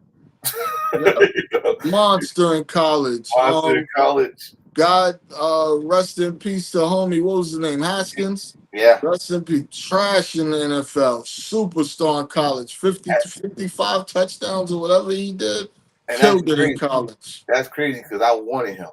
Yep. Monster in college. Monster in college. God, rest in peace to homie. What was his name? Haskins. Yeah. Rest in peace. Trash in the NFL. Superstar in college. 50 to 55 touchdowns or whatever he did. And that's Killed it in crazy. college. That's crazy because I wanted him.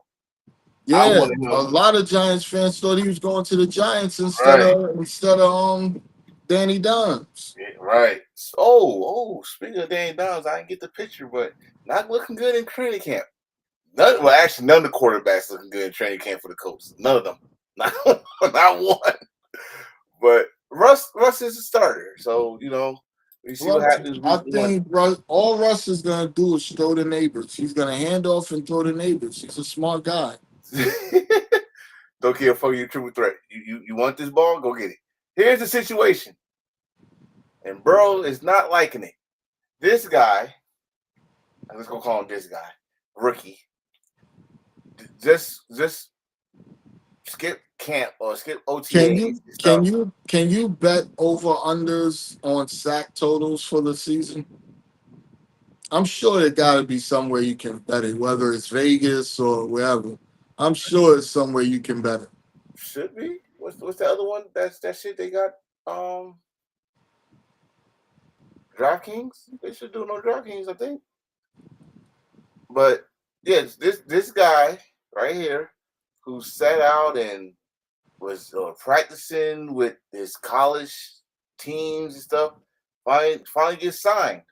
I Yeah, wanted a him lot of Giants fans thought he was going to the Giants right. instead of Danny Dimes. Yeah, right. Oh, speaking of Danny Downs, I didn't get the picture, but not looking good in training camp. Actually, none of the quarterbacks looking good in training camp for the Colts. None of them. Not, not one. But Russ is a starter, so we see what Russ, happens I week one. think all Russ is gonna do is throw the neighbors. He's gonna hand off and throw the neighbors. He's a smart guy. Don't care for your triple threat. You want this ball? Go get it. Here's the situation, and Burrow is not liking it. This guy, I'm just gonna call him this guy, rookie. Just skip camp or skip Can OTAs you and can stuff. you can you bet over unders on sack totals for the season? I'm sure there got to be somewhere you can bet it, whether it's Vegas or wherever. I'm sure it's somewhere you can bet it. Should be. What's the other one? That's that shit they got. DraftKings. They should do no DraftKings, I think. But yes, this guy right here who sat out and was practicing with his college teams and stuff finally gets signed.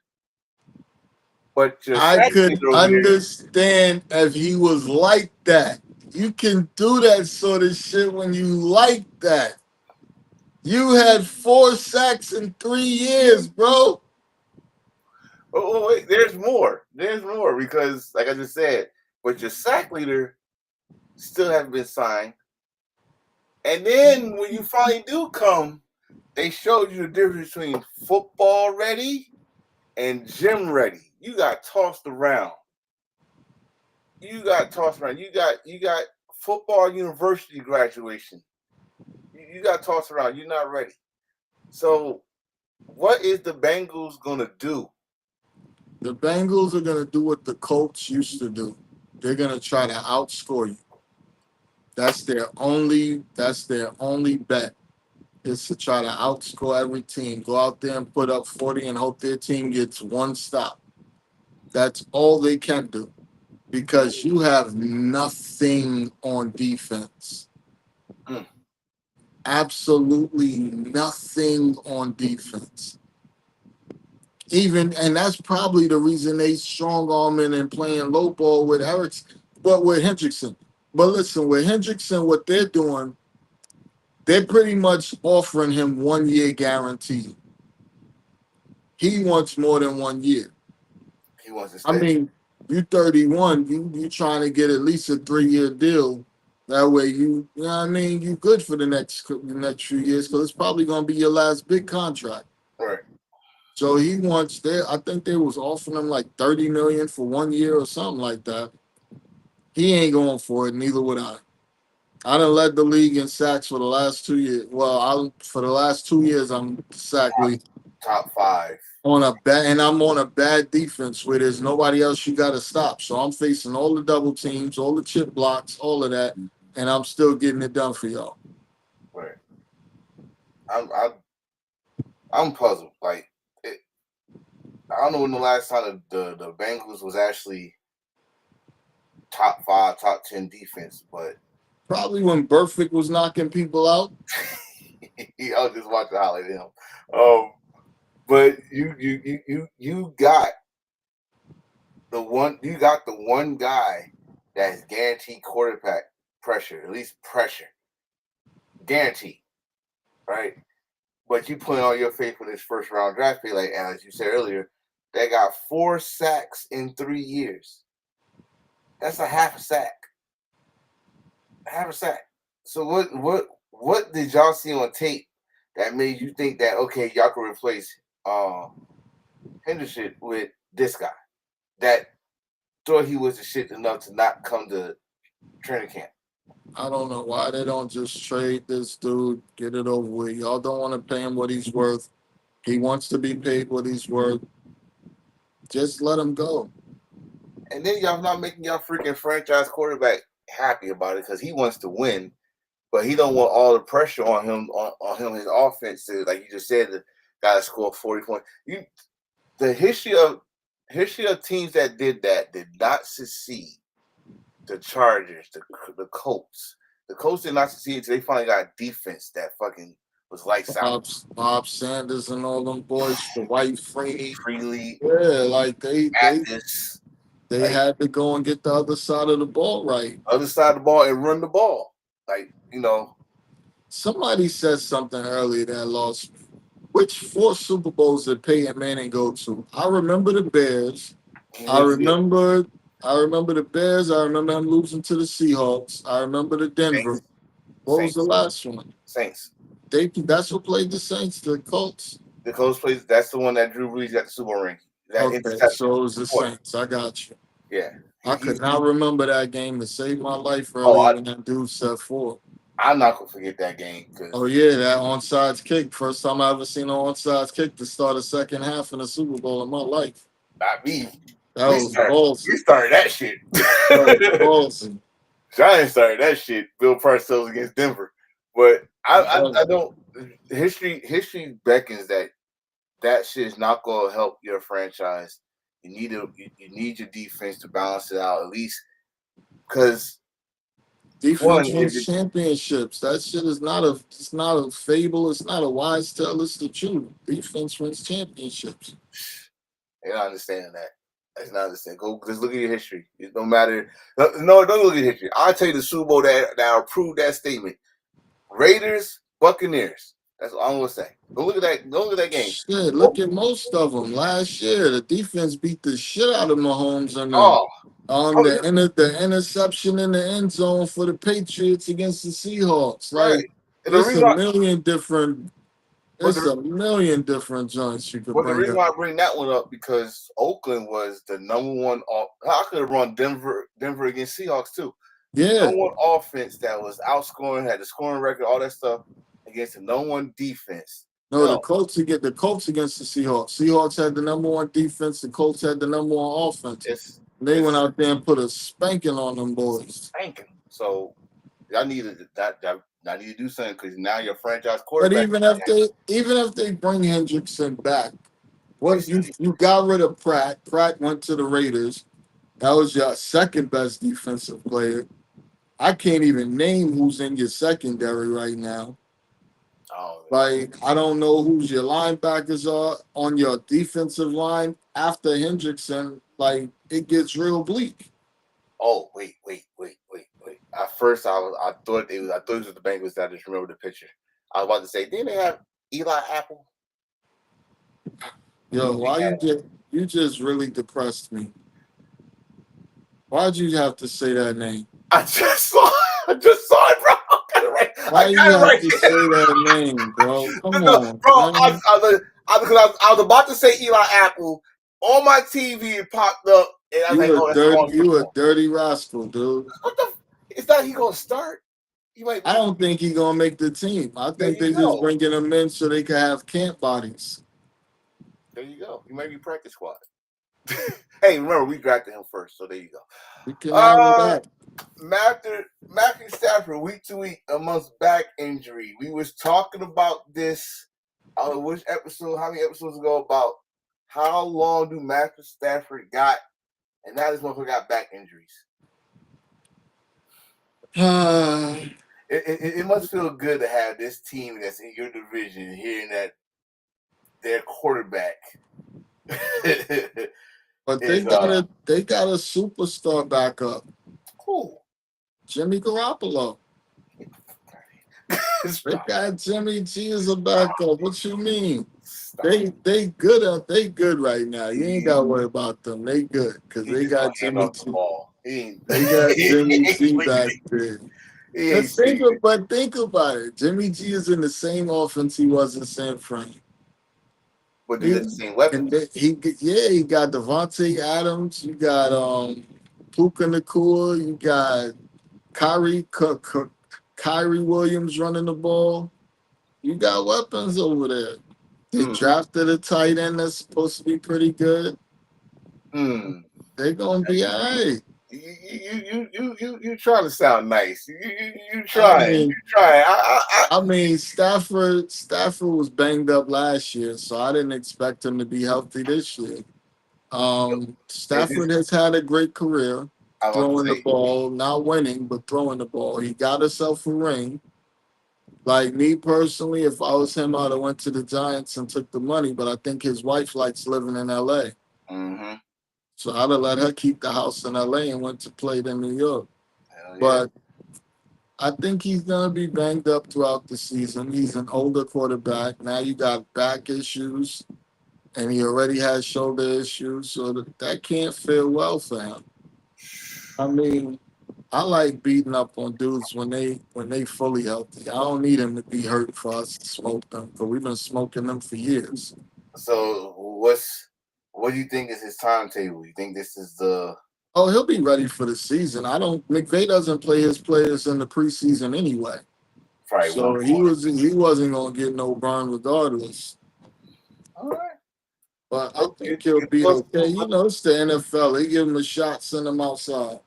But your I sack could leader over there, understand if he was like that. You can do that sort of shit when you like that. You had 4 sacks in 3 years, bro. wait, there's more. There's more because, like I just said, but your sack leader still haven't been signed. And then when you finally do come, they showed you the difference between football ready and gym ready. You got tossed around. You got tossed around. You got football university graduation. You got tossed around. You're not ready. So what is the Bengals gonna do? The Bengals are gonna do what the Colts used to do. They're gonna try to outscore you. That's their only bet is to try to outscore every team. Go out there and put up 40 and hope their team gets one stop. That's all they can do because you have nothing on defense. Mm. Absolutely nothing on defense. And that's probably the reason they strong arming and playing low ball with with Hendrickson. But listen, with Hendrickson, what they're doing, they're pretty much offering him 1 year guarantee. He wants more than 1 year. He wants to I stay. mean, you 31, you trying to get at least a 3 year deal. That way you know what I mean, you good for the next few years because it's probably gonna be your last big contract. Right. So he wants there. I think they was offering him like 30 million for 1 year or something like that. He ain't going for it. Neither would I. I done led the league in sacks for the last 2 years. For the last 2 years, I'm sack lead Top 5. and I'm on a bad defense where there's nobody else you got to stop. So I'm facing all the double teams, all the chip blocks, all of that, and I'm still getting it done for y'all. Right. I'm puzzled. Like I don't know when the last time the Bengals was actually top 5, top 10 defense, but Probably when Burfict was knocking people out. I was just watching the highlight of him. But you got the one guy that's guaranteed quarterback pressure, at least pressure, guaranteed, right? But you put all your faith with his first round draft pick, like as you said earlier, that got 4 sacks in 3 years. That's a half a sack. Half a sack. So what did y'all see on tape that made you think that okay, y'all could replace Henderson with this guy that thought he was the shit enough to not come to training camp? I don't know why they don't just trade this dude, get it over with. Y'all don't want to pay him what he's worth. He wants to be paid what he's worth. Just let him go. And then y'all not making y'all freaking franchise quarterback happy about it because he wants to win, but he don't want all the pressure on him his offense to, like you just said, the guy to score 40 points. The history of teams that did that did not succeed. the Chargers, the Colts. The Colts did not succeed until they finally got a defense that fucking was lights out. Bob Sanders and all them boys, the white free. Freely, Yeah, like they Mathis, like had to go and get the other side of the ball right. other side of the ball and run the ball. Like, Somebody said something earlier that lost me. Which 4 Super Bowls did Peyton Manning go to? I remember the Bears. I remember the Bears. I remember him losing to the Seahawks. I remember the Denver. Saints. What was the last one? Saints. That's what played the Saints, the Colts. The Colts plays. That's the one that Drew Brees got the Super Bowl ring. Okay, so it was the Saints. I got you. Yeah. I could not remember that game to save my life earlier when that dude set 4. I'm not gonna forget that game. Oh yeah, that onside kick. First time I ever seen an onside kick to start a second half in the Super Bowl in my life. Not me. That was ballsy. We started that shit. Ballsy. Giants started that shit. Bill Parcells against Denver. But I don't. History beckons that shit is not gonna help your franchise. You need your defense to balance it out at least, because defense wins championships. That shit is not a fable. It's not a wise tale. It's the truth. Defense wins championships. They're not understanding that. That's not understanding. Go just look at your history. It don't matter. No, don't look at history. I'll tell you the Super Bowl that approved that statement. Raiders, Buccaneers. That's all I'm gonna say. Go look at that. Go look at that game. Shit, look at most of them. Last year, the defense beat the shit out of Mahomes and the interception in the end zone for the Patriots against the Seahawks. Like, it's a million different. It's a million different joints you could bring up. But the reason why I bring that one up because Oakland was the number one. I could have run Denver against Seahawks too. Yeah, number one offense that was outscoring, had the scoring record, all that stuff against the number one defense. No, the Colts against the Seahawks. Seahawks had the number one defense. The Colts had the number one offense. They went out there and put a spanking on them boys. Spanking. So y'all needed that. I need to do something because now your franchise quarterback. But even if they bring Hendrickson back, you got rid of Pratt. Pratt went to the Raiders. That was your second best defensive player. I can't even name who's in your secondary right now. Like, I don't know who's your linebackers are on your defensive line after Hendrickson. Like, it gets real bleak. Oh, wait. At first, I thought it was the Bengals. I just remember the picture. I was about to say, didn't they have Eli Apple? Yo, why you just really depressed me. Why'd you have to say that name? I just saw it, bro. Why you have to say that name, bro? Come on, bro. I was about to say Eli Apple on my TV. It popped up, and I was like, "You a dirty rascal, dude." What the? Is that he gonna start? I don't think he's gonna make the team. I think they just bringing him in so they can have camp bodies. There you go. He might be practice squad. Hey, remember we drafted him first, so there you go. We can have Matthew Stafford, week to week amongst back injury. We was talking about this. I don't know which episode, how many episodes ago, about how long do Matthew Stafford got, and now this motherfucker got back injuries. It must feel good to have this team that's in your division hearing that their quarterback. But they got a superstar backup. Who? Jimmy Garoppolo. They got Jimmy G as a backup. What you mean? They good right now. You ain't gotta worry about them. They good because they got Jimmy G. They got Jimmy G back there. But think about it. Jimmy G is in the same offense he was in San Fran. But he's the same weapons. He got Devontae Adams. You got Puka Nacua. You got Kyrie Williams running the ball. You got weapons over there. They drafted a tight end that's supposed to be pretty good. They're gonna be all right. You trying to sound nice. You trying. I mean, Stafford was banged up last year, so I didn't expect him to be healthy this year. Stafford has had a great career. I'm about throwing to the say, ball, not winning, but throwing the ball. He got himself a ring. Like me personally, if I was him, I'd have went to the Giants and took the money. But I think his wife likes living in LA. mm-hmm. So I'd have let her keep the house in LA and went to play in New York. Hell yeah. But I think he's gonna be banged up throughout the season. He's an older quarterback. Now you got back issues, and he already has shoulder issues, so that can't feel well for him. I mean, I like beating up on dudes when they fully healthy. I don't need him to be hurt for us to smoke them, because we've been smoking them for years. So what do you think is his timetable? You think this is the Oh, he'll be ready for the season. I don't. McVay doesn't play his players in the preseason anyway, probably so one he wasn't gonna get no burn regardless. All right. But I think he'll be okay. You know, it's the NFL. They give him a shot, send him outside.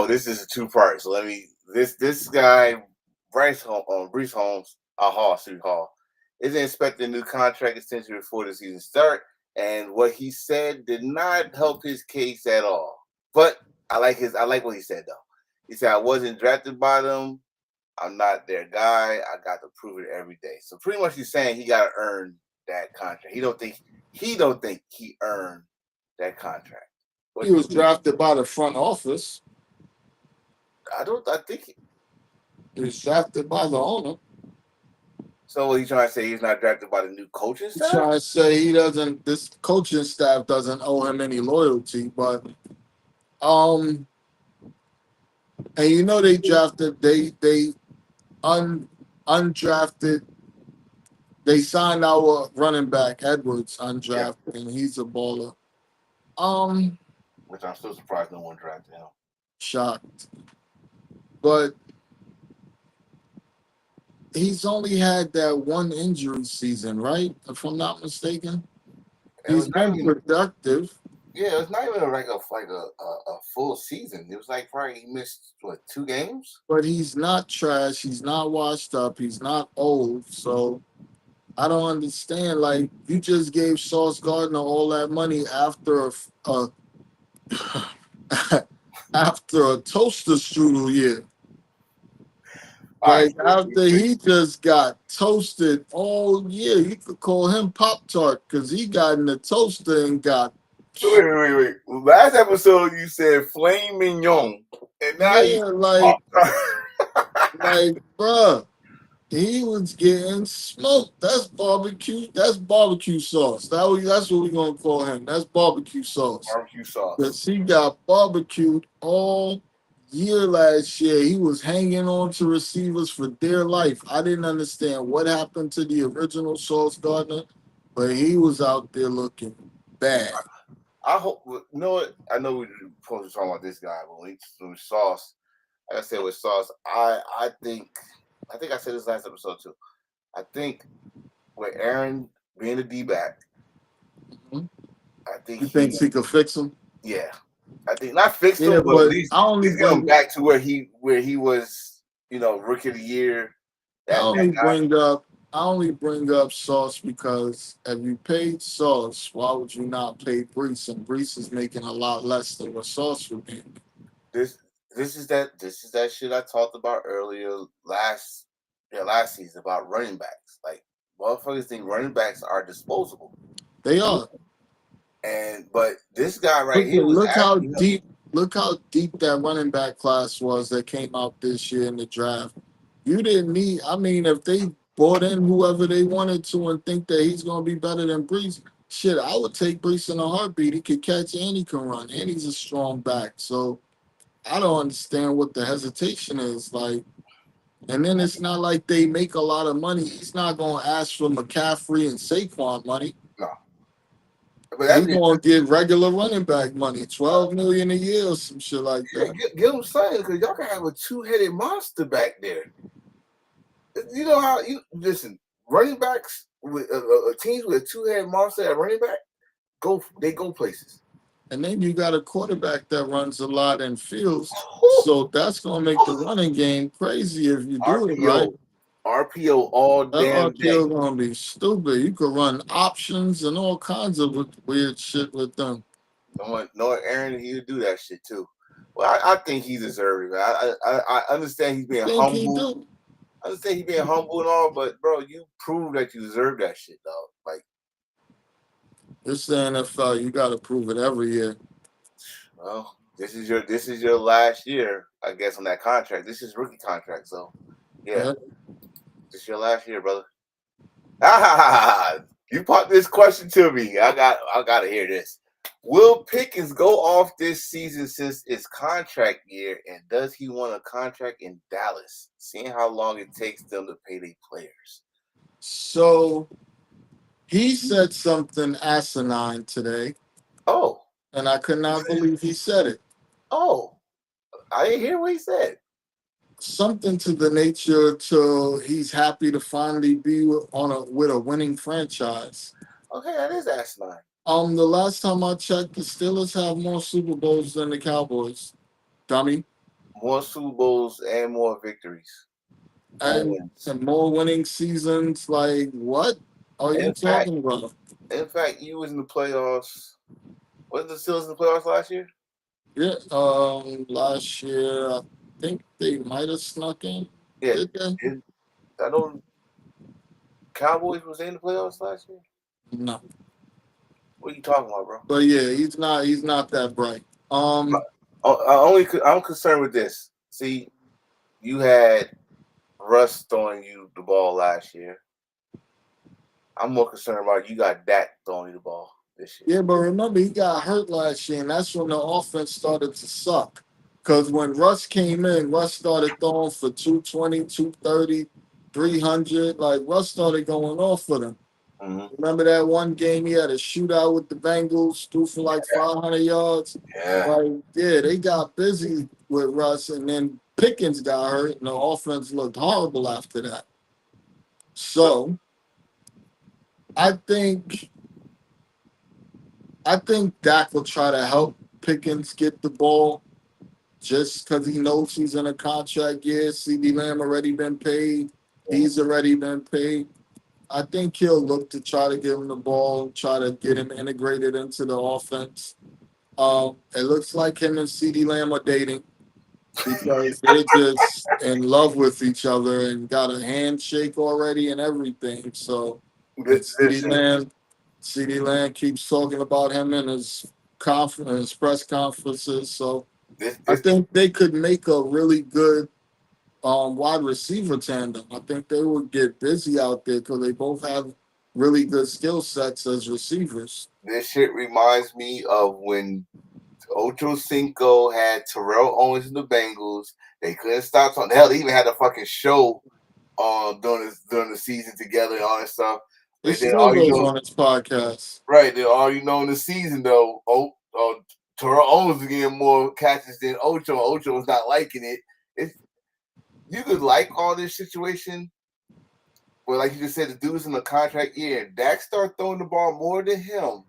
This is a two-part. So let me this guy Brees Holmes, Hall, is expecting a new contract extension before the season start, and what he said did not help his case at all. But I like what he said though. He said I wasn't drafted by them. I'm not their guy. I got to prove it every day. So pretty much he's saying he got to earn that contract. He don't think he earned that contract. He was drafted by the front office. I think He was drafted by the owner. so. What you trying to say? He's not drafted by the new coaching He's staff? trying to say he doesn't. This coaching staff doesn't owe him any loyalty, but and you know they drafted undrafted. They signed our running back Edwards undrafted, and he's a baller. Which I'm still surprised no one drafted him. Shocked, but he's only had that one injury season, right? If I'm not mistaken, he's been productive. Yeah, it's not even like a full season. It was like probably he missed 2 games. But he's not trash. He's not washed up. He's not old. So I don't understand. Like you just gave Sauce Gardner all that money after a after a toaster strudel year. Like after he just got toasted all year, you could call him Pop Tart because he got in the toaster and got. So wait. Last episode you said flame mignon, and now like bruh, he was getting smoked. That's barbecue. That's barbecue sauce. That's what we're gonna call him. That's barbecue sauce. Barbecue sauce. Because he got barbecued all year last year. He was hanging on to receivers for dear life. I didn't understand what happened to the original Sauce Gardner, but he was out there looking bad. I hope. You know what? I know we're supposed to talk about this guy, but when Sauce, like I said with Sauce, I think I said this last episode too. I think with Aaron being a D-back, I think he thinks he could fix him. Yeah, I think not fix him, but at least get him back to where he was. You know, rookie of the year. I only bring up Sauce because if you paid Sauce, why would you not pay Brees? And Brees is making a lot less than what Sauce would be. This is that shit I talked about earlier last season about running backs. Like motherfuckers think running backs are disposable. They are. But this guy right here look how deep that running back class was that came out this year in the draft. You didn't need. I mean, if they brought in whoever they wanted to and think that he's going to be better than Brees, shit, I would take Brees in a heartbeat. He could catch and he can run, and he's a strong back. So I don't understand what the hesitation is like. And then it's not like they make a lot of money. He's not going to ask for McCaffrey and Saquon money. No. But he's going to get regular running back money, $12 million a year or some shit like that. Get him something because y'all can have a 2-headed monster back there. You know how listen, running backs with teams with a 2-headed monster at running back go places. And then you got a quarterback that runs a lot in fields, so that's gonna make the running game crazy if you do it right. RPO all That damn day. RPO gonna be stupid. You could run options and all kinds of weird shit with them. Knowing Aaron, he'll do that shit too. Well, I think he deserves it, man. I understand he's being Think he humble. do? I understand he's being humble and all, but bro, you prove that you deserve that shit, dog. Like, It's the NFL. You got to prove it every year. well, this is your last year, I guess, on that contract. This is rookie contract, so yeah, Yeah. this is your last year, brother. You popped this question to me. I gotta hear this. Will Pickens go off this season since it's contract year, and does he want a contract in Dallas? Seeing how long it takes them to pay their players. So he said something asinine today, Oh, and I could not believe he said it. oh, I didn't hear what he said. Something to the nature to he's happy to finally be with a winning franchise. Okay, that is asinine. The last time I checked, the Steelers have more Super Bowls than the Cowboys. Dummy. More Super Bowls and more victories, more And wins. some more winning seasons. Like, what are you talking about? In fact, you was in the playoffs. Was the Steelers in the playoffs last year? Yeah, last year I think they might have snuck in. Yeah, Did they? I know Cowboys was in the playoffs last year. No. What are you talking about, bro? But yeah, he's not that bright. I'm concerned with this. See, you had Russ throwing you the ball last year. I'm more concerned about you got Dak throwing you the ball this year. Yeah, but remember he got hurt last year, and that's when the offense started to suck. Because when Russ came in, Russ started throwing for 220, 230, 300. Like, Russ started going off for them. Mm-hmm. Remember that one game he had a shootout with the Bengals, threw for like 500 yards? Yeah. Like, yeah, they got busy with Russ, and then Pickens got hurt, and the offense looked horrible after that. So, I think Dak will try to help Pickens get the ball just because he knows he's in a contract year. CD Lamb already been paid. He's already been paid. I think he'll look to try to give him the ball, try to get him integrated into the offense. It looks like him and CD Lamb are dating because they're just in love with each other and got a handshake already and everything. So CD Lamb keeps talking about him in his press conferences. So I think they could make a really good wide receiver tandem. I think they would get busy out there because they both have really good skill sets as receivers. This shit reminds me of when Ocho Cinco had Terrell Owens in the Bengals. They couldn't stop talking. Hell, they even had a fucking show during the season together and all that stuff. It still goes on its podcast. Right, they already know in the season though. Terrell Owens was getting more catches than Ocho. Ocho was not liking it. You could like all this situation, but like you just said, the dude's in the contract year. Dak start throwing the ball more than him.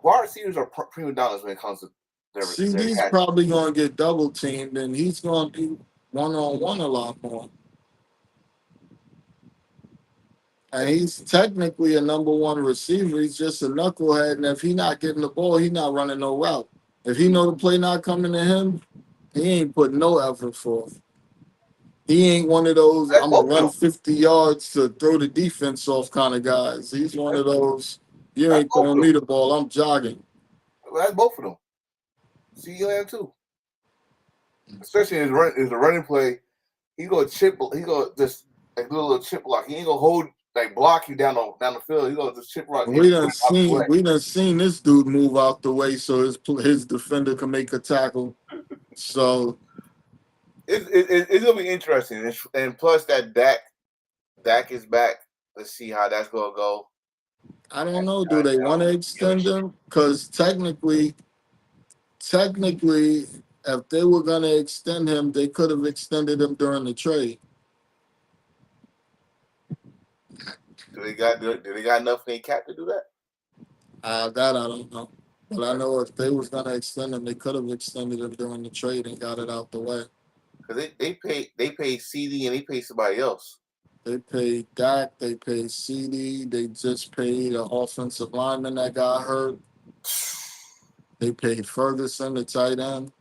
Wide receivers are prima donnas when it comes to their CD's probably going to get double teamed, and he's going to be one-on-one a lot more. And he's technically a number one receiver. He's just a knucklehead, and if he's not getting the ball, he's not running no route. If he know the play not coming to him, he ain't putting no effort forth. He ain't one of those, I'm going to run 50 yards to throw the defense off kind of guys. He's one of those, you ain't throwing me the ball, I'm jogging. That's both of them. CeeDee Lamb too. Especially in his running play, he go just like do a little chip block. He ain't gonna hold block you down the field. He gonna just chip block. We done seen this dude move out the way so his defender can make a tackle. So it's gonna be interesting. And plus that Dak is back. Let's see how that's gonna go. I don't know. Do they want to extend him? Because technically, if they were going to extend him, they could have extended him during the trade. Do they got enough in cap to do that? That I don't know. But I know if they was going to extend him, they could have extended him during the trade and got it out the way. Because they pay CD and they pay somebody else. They paid Dak. They paid CD. They just paid an offensive lineman that got hurt. They paid Ferguson, the tight end.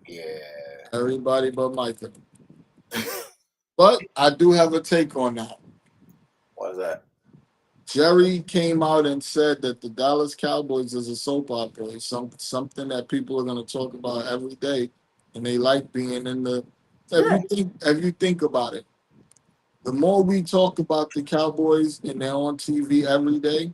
Yeah. Everybody but Micah. But I do have a take on that. What is that? Jerry came out and said that the Dallas Cowboys is a soap opera. It's something that people are going to talk about every day, and they like being in the. If you think about it, the more we talk about the Cowboys and they're on TV every day,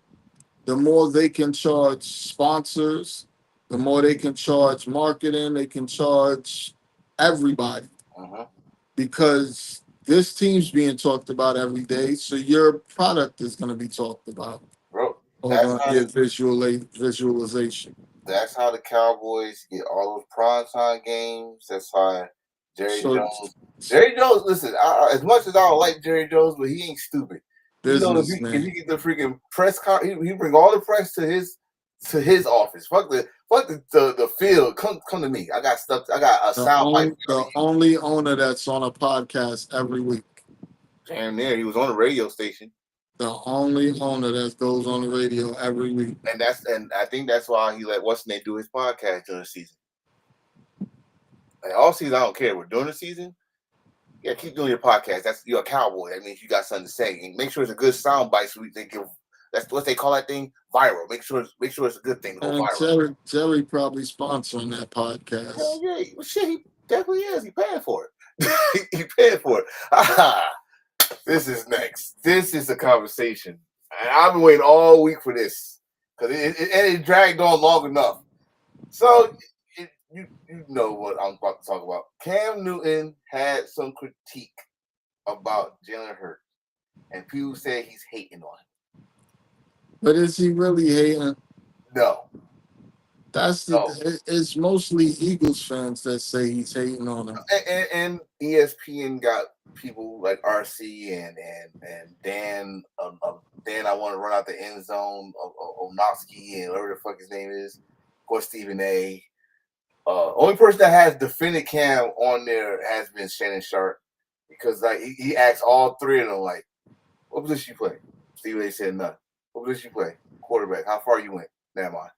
the more they can charge sponsors, the more they can charge marketing, they can charge everybody because this team's being talked about every day. So your product is going to be talked about. Bro, Or going to get visualization. That's how the Cowboys get all those primetime games. That's how Jerry Jones. Listen, as much as I don't like Jerry Jones, but he ain't stupid. You know, if he get the freaking press car, he bring all the press to his office. Fuck the field. Come to me. I got stuff. I got a sound bite. The only owner that's on a podcast every week. Damn near. He was on the radio station. The only owner that goes on the radio every week. And I think that's why he let what's name do his podcast during the season. Like all season, I don't care. But during the season, yeah, keep doing your podcast. You're a cowboy. That means you got something to say. And make sure it's a good sound bite so they give. That's what they call that thing, viral. Make sure it's a good thing to go viral. Jerry probably sponsoring that podcast. Hell yeah, well, shit, he definitely is. He paying for it. He paying for it. This is next. This is the conversation. And I've been waiting all week for this because it dragged on long enough. So you know what I'm about to talk about. Cam Newton had some critique about Jalen Hurts, and people say he's hating on him. But is he really hating? No. It's mostly Eagles fans that say he's hating on him. And ESPN got people like RC and Dan. Dan, I want to run out the end zone. Onofsky and whatever the fuck his name is. Of course, Stephen A. Only person that has defended Cam on there has been Shannon Sharp because like he asked all three of them like, "What position you play?" Stephen A. said none. What position you play? Quarterback. How far you went? Never mind.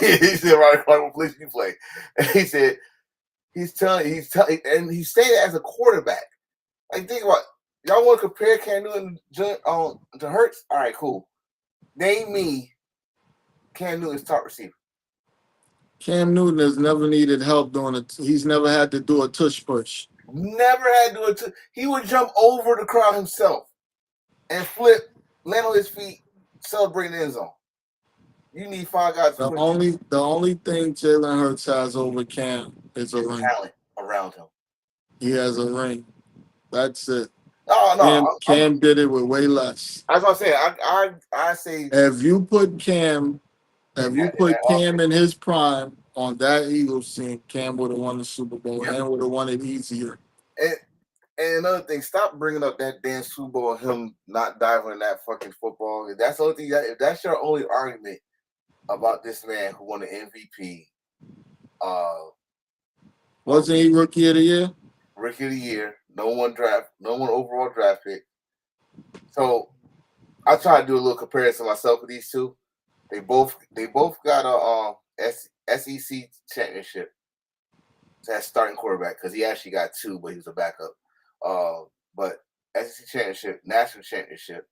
He said, "Right, what position you play?" And he said, he's telling, and he's saying it as a quarterback. Like, think about it. Y'all want to compare Cam Newton to Hurts? All right, cool. Name me Cam Newton's top receiver. Cam Newton has never needed help doing it. He's never had to do a tush push. Never had to do it. He would jump over the crowd himself and flip, land on his feet, celebrate in the end zone. You need 5 guys. The only thing Jalen Hurts has over Cam is a ring. Talent around him. He has a ring. That's it. Oh no, Cam did it with way less. That's what I'm saying. I say if you put Cam in his prime on that Eagles team, Cam would have won the Super Bowl and would have won it easier. And another thing, stop bringing up that damn Super Bowl, him not diving in that fucking football. If that's the only thing. If that's your only argument about this man who won the MVP, wasn't he Rookie of the Year? Rookie of the Year. No one overall draft pick. So I try to do a little comparison myself with these two. They both got a SEC championship as starting quarterback because he actually got 2, but he was a backup. But SEC championship, national championship.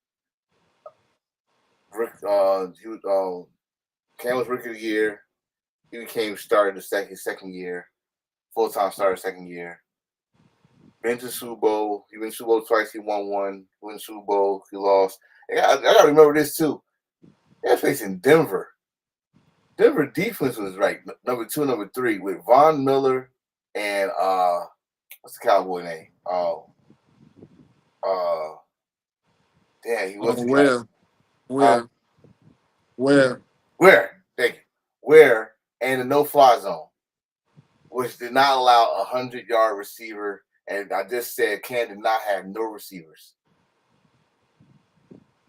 Cam was Rookie of the Year. He became starter the second year, full-time starter second year. Been to Super Bowl. He went to Super Bowl twice. He won 1. Went to Super Bowl. He lost. And I gotta remember this too. They're facing Denver. Denver defense was ranked number 2, number 3 with Von Miller and what's the Cowboy name? He was Where? Thank you. Where and the no-fly zone, which did not allow a 100-yard receiver. And I just said Cam did not have no receivers.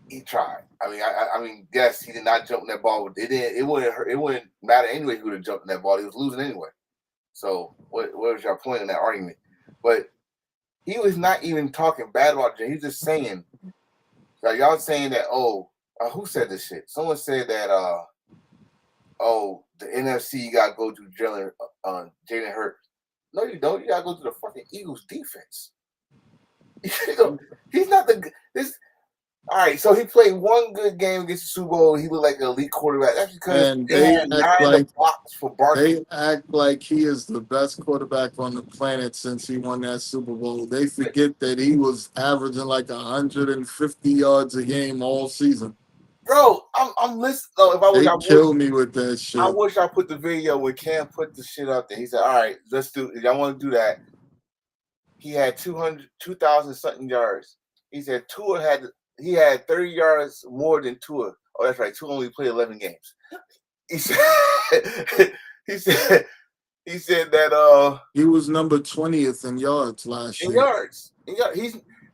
He tried. I mean, yes, he did not jump in that ball. It wouldn't hurt. It wouldn't matter anyway. He would have jumped in that ball. He was losing anyway. So, what was your point in that argument? but he was not even talking bad about Jalen. He was just saying, like, y'all saying that, who said this shit? Someone said that, the NFC got to go to Jalen Hurts. No, you don't. You got to go to the fucking Eagles defense. He's not this. All right, so he played one good game against the Super Bowl. He looked like an elite quarterback. That's because they had 9 blocks for Barkley. They act like he is the best quarterback on the planet since he won that Super Bowl. They forget that he was averaging like 150 yards a game all season. Bro, I'm listening. Oh, if I They kill me with that shit. I wish I put the video when Cam put the shit up there. He said, "All right, let's do. If y'all want to do that." He had 2,000 something yards. He said he had 30 yards more than Tua. Oh, that's right. Tua only played 11 games. He said he said that he was number 20th in yards last year.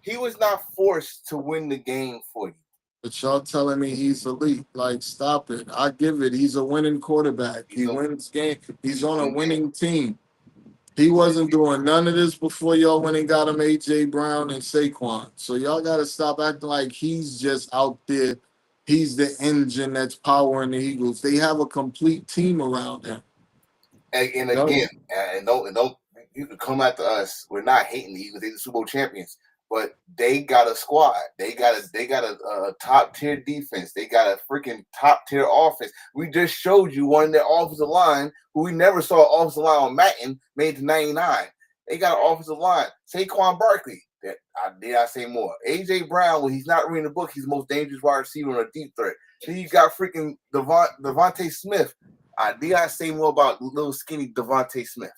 He was not forced to win the game for you. But y'all telling me he's elite. Like, stop it. I give it. He's a winning quarterback. He wins games. He's on a winning team. He wasn't doing none of this before y'all went and got him A.J. Brown and Saquon. So y'all got to stop acting like he's just out there. He's the engine that's powering the Eagles. They have a complete team around him. And again, don't you can come after us. We're not hating the Eagles. They're the Super Bowl champions. But they got a squad. They got a top tier defense. They got a freaking top tier offense. We just showed you one of their offensive line who we never saw offensive line on Madden made to 99. They got an offensive line. Saquon Barkley. Did I say more? AJ Brown, when he's not reading the book, he's the most dangerous wide receiver on a deep threat. Then you got freaking Devontae Smith. Did I say more about little skinny Devontae Smith?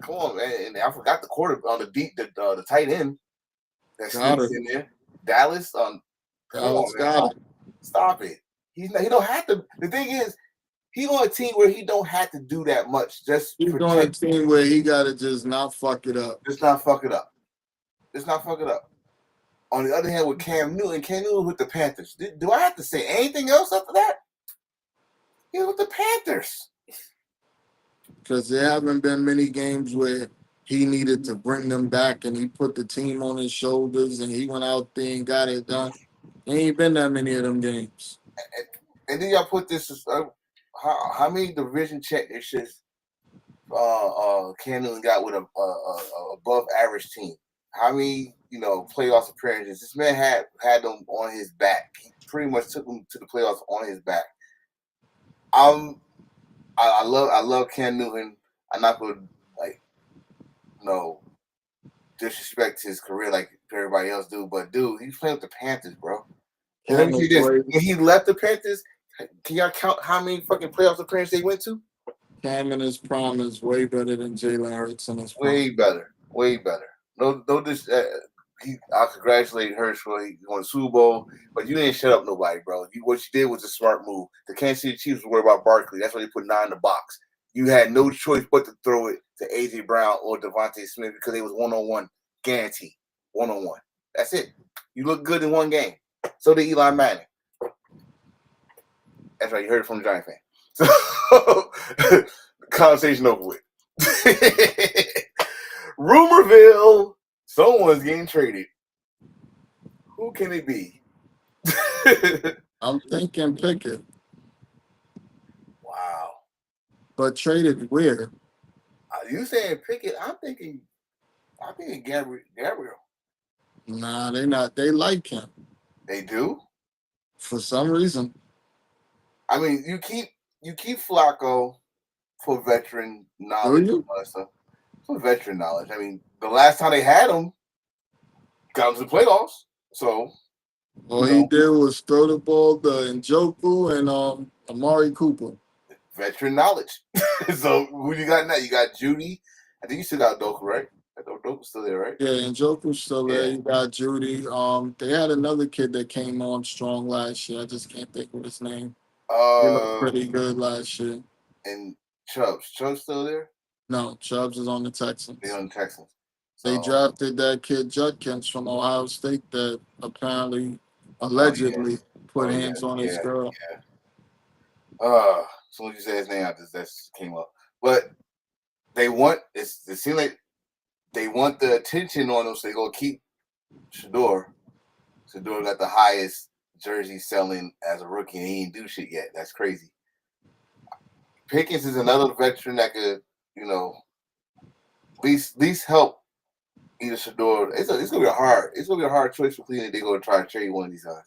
Come on, man. And I forgot the quarter on the tight end that's in there. Dallas. Dallas got it. Stop it. He don't have to. The thing is, he's on a team where he don't have to do that much. He's on a team where he got to just not fuck it up. Just not fuck it up. On the other hand, with Cam Newton with the Panthers. Do I have to say anything else after that? He was with the Panthers. Because there haven't been many games where he needed to bring them back and he put the team on his shoulders and he went out there and got it done. There ain't been that many of them games. And then y'all put this, how many division championships Cam Newton got with a above average team? How many, playoff appearances? This man had them on his back. He pretty much took them to the playoffs on his back. I love Cam Newton. I'm not gonna disrespect his career like everybody else do, but dude, he's playing with the Panthers, bro. And let me see this. When he left the Panthers, can y'all count how many fucking playoff appearances they went to? Cam in his prime is way better than Jalen Hurts in his prime. Way better. No, I congratulate Hurts for he won the Super Bowl, but you didn't shut up nobody, bro. What you did was a smart move. The Kansas City Chiefs were worried about Barkley. That's why they put 9 in the box. You had no choice but to throw it to AJ Brown or Devontae Smith because it was 1-on-1 guaranteed. 1-on-1. That's it. You look good in one game. So did Eli Manning. That's right. You heard it from the Giant fan. So conversation over with. Rumorville. Someone's getting traded. Who can it be? I'm thinking Pickett. Wow. But traded where? You saying Pickett? I'm thinking Gabriel. Nah, they not. They like him. They do? For some reason. I mean, you keep Flacco for veteran knowledge. For veteran knowledge. I mean, the last time they had him, got him to the playoffs. So all he did was throw the ball to Njoku and Amari Cooper. Veteran knowledge. So who you got now? You got Judy. I think you still got Doku, right? Doku's still there, right? Yeah, Njoku's still there. You got Judy. They had another kid that came on strong last year. I just can't think of his name. He looked pretty good last year. And Chubb's still there? No, Chubbs is on the Texans. They're on the Texans. So, they drafted that kid Judkins from Ohio State that allegedly put hands on his girl. Yeah. As soon as you said his name, that came up. But they want it seems like they want the attention on him, so they gonna keep Shador. Shador got the highest jersey selling as a rookie, and he ain't do shit yet. That's crazy. Pickens is another veteran that could, at least help either Shador. It's gonna be a hard choice for Cleveland. They're gonna try to trade one of these guys.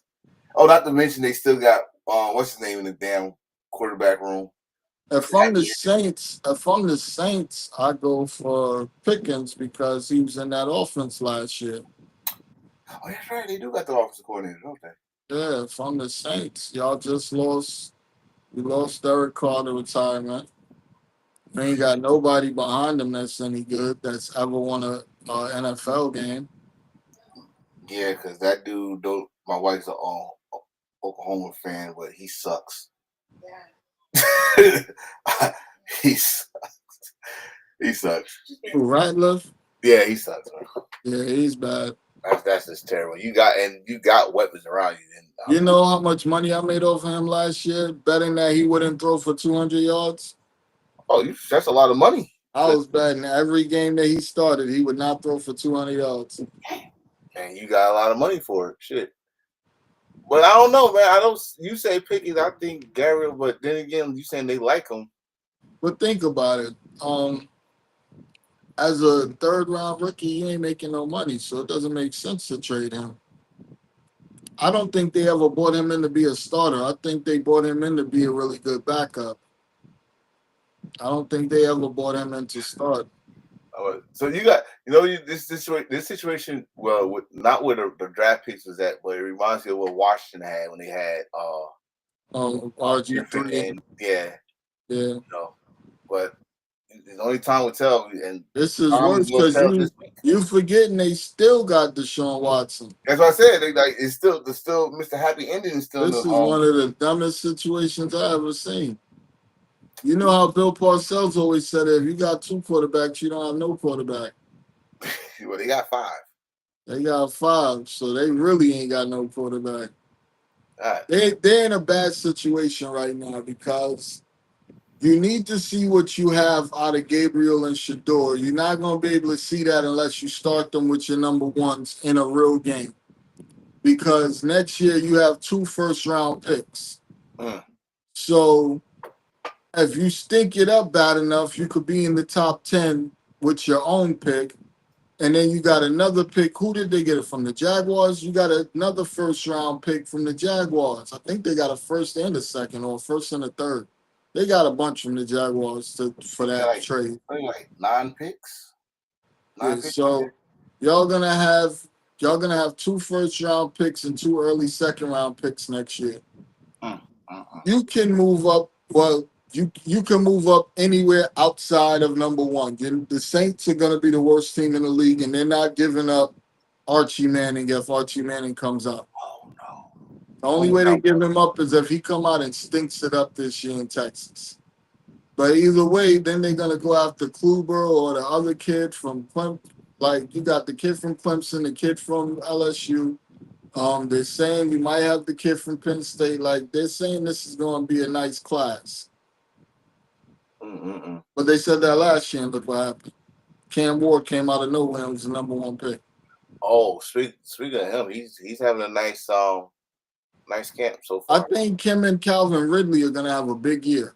Oh, not to mention they still got what's his name in the damn quarterback room. If I'm the Saints, I go for Pickens because he was in that offense last year. Oh, that's right. They do got the offensive coordinator, don't they? Yeah, if I'm the Saints, y'all just lost. We lost Derek Carr to retirement. We ain't got nobody behind him that's any good that's ever won a NFL game. Yeah, because that dude, my wife's a Oklahoma fan, but he sucks. Yeah. He sucks. He sucks. Who, Ratliff? Yeah, he sucks, bro. Yeah, he's bad. That's just terrible. You got weapons around you. And, you know how much money I made off of him last year, betting that he wouldn't throw for 200 yards? Oh, that's a lot of money. I was betting every game that he started, he would not throw for 200 yards. And you got a lot of money for it. Shit. But I don't know, man. You say Pickens, I think Gary, but then again, you saying they like him. But think about it. As a third-round rookie, he ain't making no money, so it doesn't make sense to trade him. I don't think they ever brought him in to be a starter. I think they brought him in to be a really good backup. I don't think they ever brought him in to start. So you got, this situation. Well, not where the draft picks was at, but it reminds me of what Washington had when they had RG3. Yeah. But the only time will tell. And this is worse because you forgetting they still got Deshaun Watson. That's what I said. It's still Mr. Happy Ending is still. This is one of the dumbest situations I ever seen. You know how Bill Parcells always said, if you got two quarterbacks, you don't have no quarterback. Well, they got 5. They got 5, so they really ain't got no quarterback. All right. They're in a bad situation right now because you need to see what you have out of Gabriel and Shador. You're not going to be able to see that unless you start them with your number ones in a real game. Because next year you have 2 first-round picks. So if you stink it up bad enough, you could be in the top 10 with your own pick. And then you got another pick. Who did they get it from? The Jaguars? You got another first-round pick from the Jaguars. I think they got a first and a second, or a first and a third. They got a bunch from the Jaguars for that trade. Like 9 picks. So y'all gonna have 2 first-round picks and 2 early second-round picks next year. You can move up. Well, you can move up anywhere outside of number 1. The Saints are going to be the worst team in the league, and they're not giving up Archie Manning if Archie Manning comes up. Oh, no. The only way they give him up is if he come out and stinks it up this year in Texas. But either way, then they're going to go after Kluber or the other kid from Clemson. Like, you got the kid from Clemson, the kid from LSU. They're saying you might have the kid from Penn State. Like, they're saying this is going to be a nice class. But they said that last year, and look what happened. Cam Ward came out of nowhere and was the number 1 pick. Oh, speaking of him, he's having a nice camp so far. I think Kim and Calvin Ridley are gonna have a big year.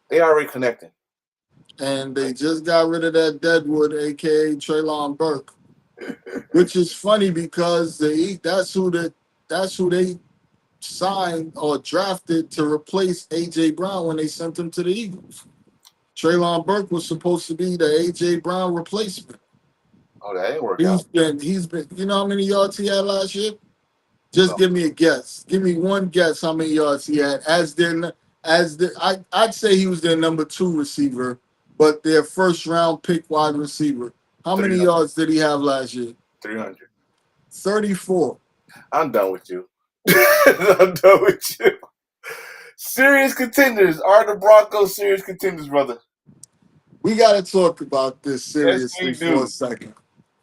They already connecting. And they just got rid of that Deadwood, aka Treylon Burke. Which is funny because that's who they signed or drafted to replace A.J. Brown when they sent him to the Eagles. Treylon Burke was supposed to be the A.J. Brown replacement. Oh, that ain't working out. He's been. You know how many yards he had last year? Just give me a guess. Give me one guess how many yards he had. I'd say he was their number 2 receiver, but their first-round pick wide receiver. How many yards did he have last year? 300. 34. I'm done with you. I'm done with you. Serious contenders. Are the Broncos serious contenders, brother? We got to talk about this seriously for a second.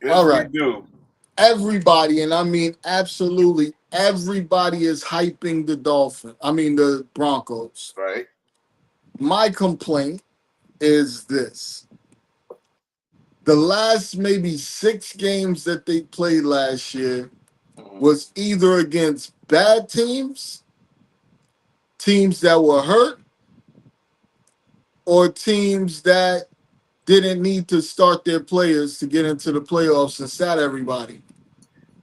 Yes, all right. We do. Everybody, and I mean absolutely everybody, is hyping the Broncos. Right. My complaint is this. the last maybe 6 games that they played last year Mhm. was either against bad teams, teams that were hurt, or teams that didn't need to start their players to get into the playoffs and sat everybody.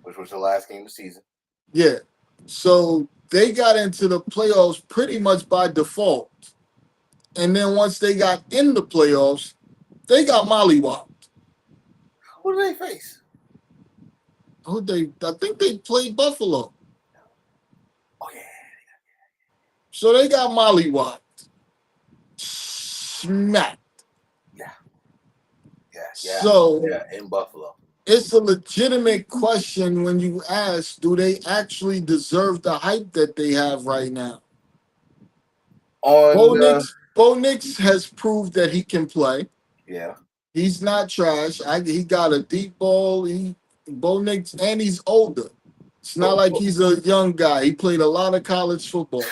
Which was the last game of the season. Yeah. So they got into the playoffs pretty much by default. And then once they got in the playoffs, they got mollywopped. Who do they face? I think they played Buffalo. Oh yeah, So they got mollywopped. Smacked. yeah. So Yeah, in Buffalo. it's a legitimate question when you ask, do they actually deserve the hype that they have right now? Bo Nix has proved that he can play. Yeah. He's not trash. He got a deep ball. Bo Nix, and he's older. It's not like he's a young guy. He played a lot of college football.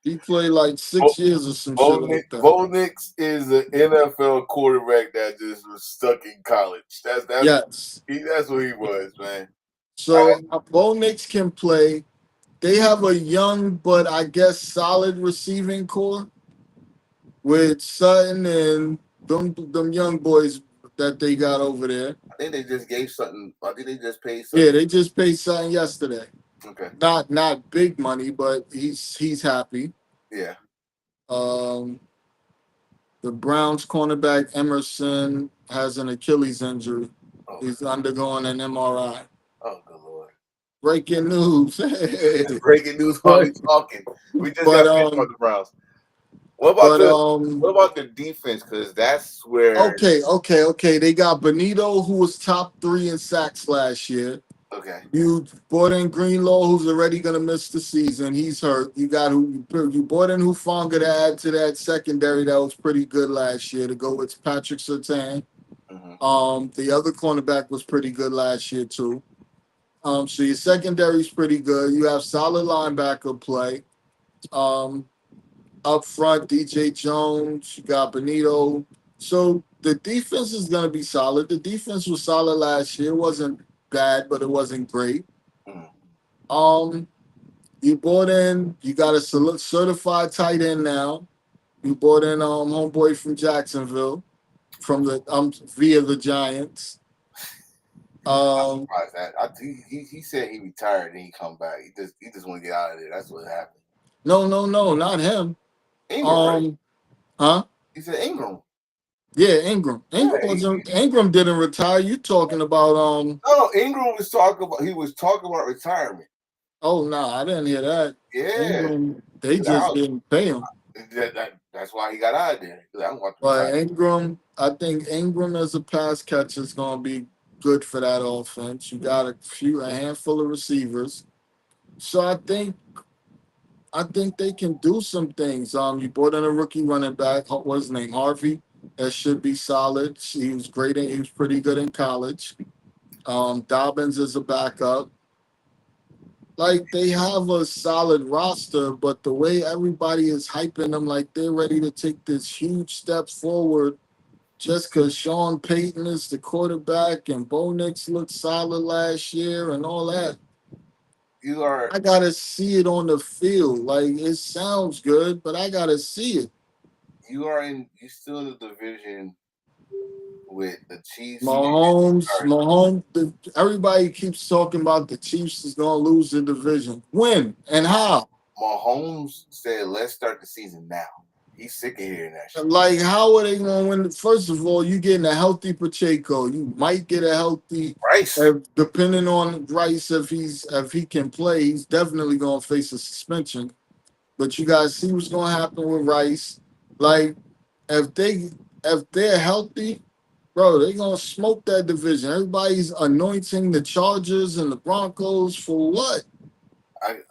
He played like 6 years or some shit like that. Bo Nix is an NFL quarterback that just was stuck in college. Yes. That's what he was, man. So Bo Nix can play. They have a young but I guess solid receiving core with Sutton and them young boys that they got over there. I think they just gave something. I think they just paid something. Yeah, they just paid Sutton yesterday. Okay. Not big money, but he's happy. Yeah. The Browns cornerback Emerson has an Achilles injury. Oh. He's undergoing an MRI. Oh, good Lord. Breaking news. Breaking news while we talking. We just got finished about the Browns. What about the defense? Because that's where. Okay. They got Benito, who was top 3 in sacks last year. Okay. You brought in Greenlaw, who's already gonna miss the season. He's hurt. You brought in Hufanga to add to that secondary that was pretty good last year to go with Patrick Surtain. Mm-hmm. The other cornerback was pretty good last year too. So your secondary's pretty good. You have solid linebacker play. Up front, DJ Jones, you got Benito. So the defense is going to be solid. The defense was solid last year. It wasn't bad, but it wasn't great. You got a certified tight end now. You brought in homeboy from Jacksonville, from the via the Giants. I'm surprised that he said he retired and he come back. He just want to get out of there. That's what happened. No, not him. Ingram, huh? He said Ingram. Yeah, Ingram. Ingram didn't retire. You talking about No, Ingram was talking about retirement. Oh no, I didn't hear that. Yeah. Ingram, they just didn't pay him. That's why he got out of there. But Ingram, I think Ingram as a pass catcher is gonna be good for that offense. You got a handful of receivers. So I think they can do some things. You brought in a rookie running back. What's his name? Harvey. That should be solid. He was great. He was pretty good in college. Dobbins is a backup. Like, they have a solid roster, but the way everybody is hyping them like they're ready to take this huge step forward just because Sean Payton is the quarterback and Bo Nix looked solid last year and all that. I got to see it on the field. Like, it sounds good, but I got to see it. You still in the division with the Chiefs. Mahomes. Everybody keeps talking about the Chiefs is going to lose the division. When and how? Mahomes said, let's start the season now. He's sick of hearing that shit. Like, how are they going to win? First of all, you getting a healthy Pacheco. You might get a healthy Rice. Depending on Rice, if he can play, he's definitely going to face a suspension. But you guys see what's going to happen with Rice. Like, if they're healthy, bro, they're going to smoke that division. Everybody's anointing the Chargers and the Broncos for what?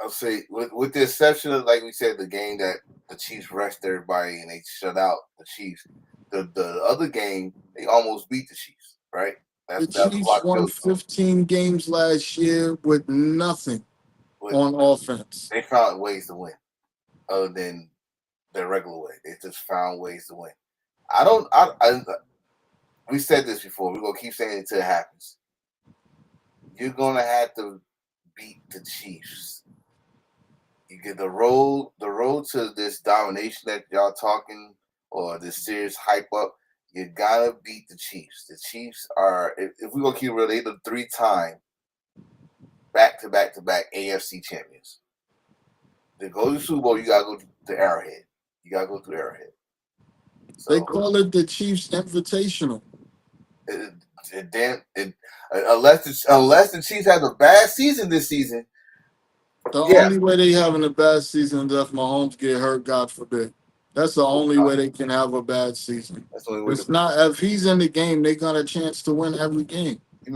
I'll say, with the exception of, like we said, the game that the Chiefs rushed everybody and they shut out the Chiefs. The other game, they almost beat the Chiefs, right? The Chiefs won 15 games last year with nothing on offense. They found ways to win other than their regular way. They just found ways to win. we said this before. We're gonna keep saying it until it happens. You're gonna have to beat the Chiefs. You get the road to this domination that y'all talking, or this serious hype up. You gotta beat the Chiefs. The Chiefs are, if we're gonna keep real, they're the 3-time back to back AFC champions. To go to the Super Bowl, you gotta go to Arrowhead. You gotta go through Arrowhead. So, They call it the Chiefs Invitational. Unless the Chiefs have a bad season this season, The yeah. only way they having a bad season is if Mahomes get hurt, God forbid. That's the only way they can have a bad season. That's the only way. It's not if he's in the game, they got a chance to win every game. You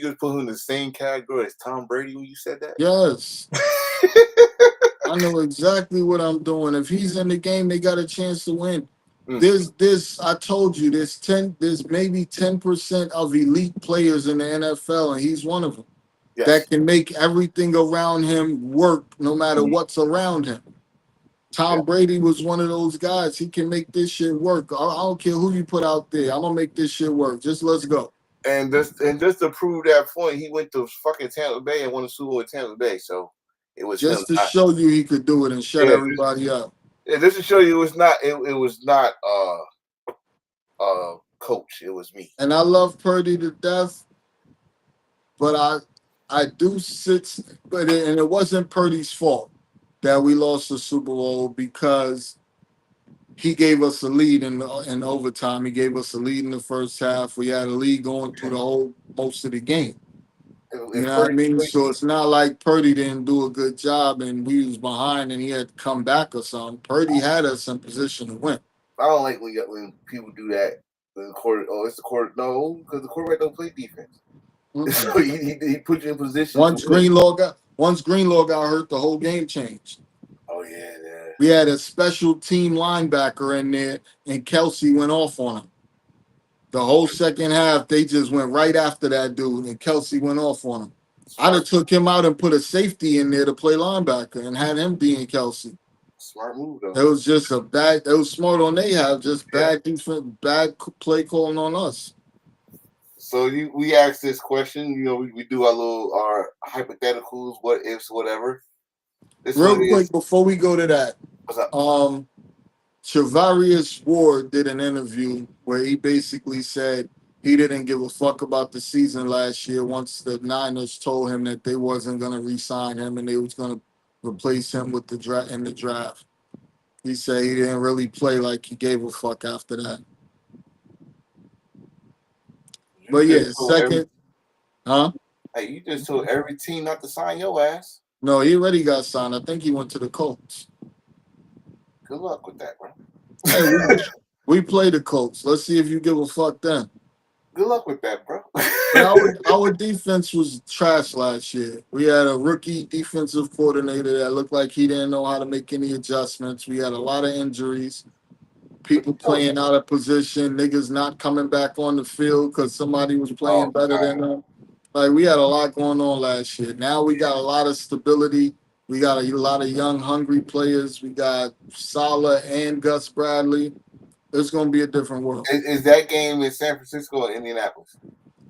just put him in the same category as Tom Brady when you said that. Yes. I know exactly what I'm doing. If he's in the game, they got a chance to win. I told you, there's maybe 10% of elite players in the NFL, and he's one of them. Yes. That can make everything around him work no matter what's around him. Tom Brady was one of those guys. He can make this shit work. I don't care who you put out there. I'm gonna make this shit work. Just let's go. And just to prove that point, he went to fucking Tampa Bay and won the Super Bowl with Tampa Bay. So it was just to show you he could do it and shut everybody up. Yeah, just to show you it was not coach. It was me. And I love Purdy to death, but I do and it wasn't Purdy's fault that we lost the Super Bowl because he gave us a lead in overtime. He gave us a lead in the first half. We had a lead going through most of the game. You know what I mean? So it's not like Purdy didn't do a good job and we was behind and he had to come back or something. Purdy had us in position to win. I don't like when people do that. It's the court. No, because the quarterback don't play defense. Mm-hmm. So he put you in position. Once Greenlaw got hurt, the whole game changed. Oh yeah. We had a special team linebacker in there, and Kelsey went off on him. The whole second half, they just went right after that dude, and Kelsey went off on him. I'd have took him out and put a safety in there to play linebacker and had him being Kelsey. Smart move, though. It was just it was smart on they have, just bad defense, bad play calling on us. So we asked this question, we do our hypotheticals, what ifs, whatever. Real quick, before we go to that, what's up? Charvarius Ward did an interview where he basically said he didn't give a fuck about the season last year once the Niners told him that they wasn't going to re-sign him and they was going to replace him with the draft. He said he didn't really play like he gave a fuck after that. But yeah, second, Hey, you just told every team not to sign your ass. No, he already got signed. I think he went to the Colts. Good luck with that, bro. Hey, we play the Colts. Let's see if you give a fuck then. Good luck with that, bro. Our defense was trash last year. We had a rookie defensive coordinator that looked like he didn't know how to make any adjustments. We had a lot of injuries. People playing out of position. Niggas not coming back on the field because somebody was playing better than them. Like, we had a lot going on last year. Now we got a lot of stability. We got a lot of young, hungry players. We got Saleh and Gus Bradley. It's going to be a different world. Is that game in San Francisco or Indianapolis?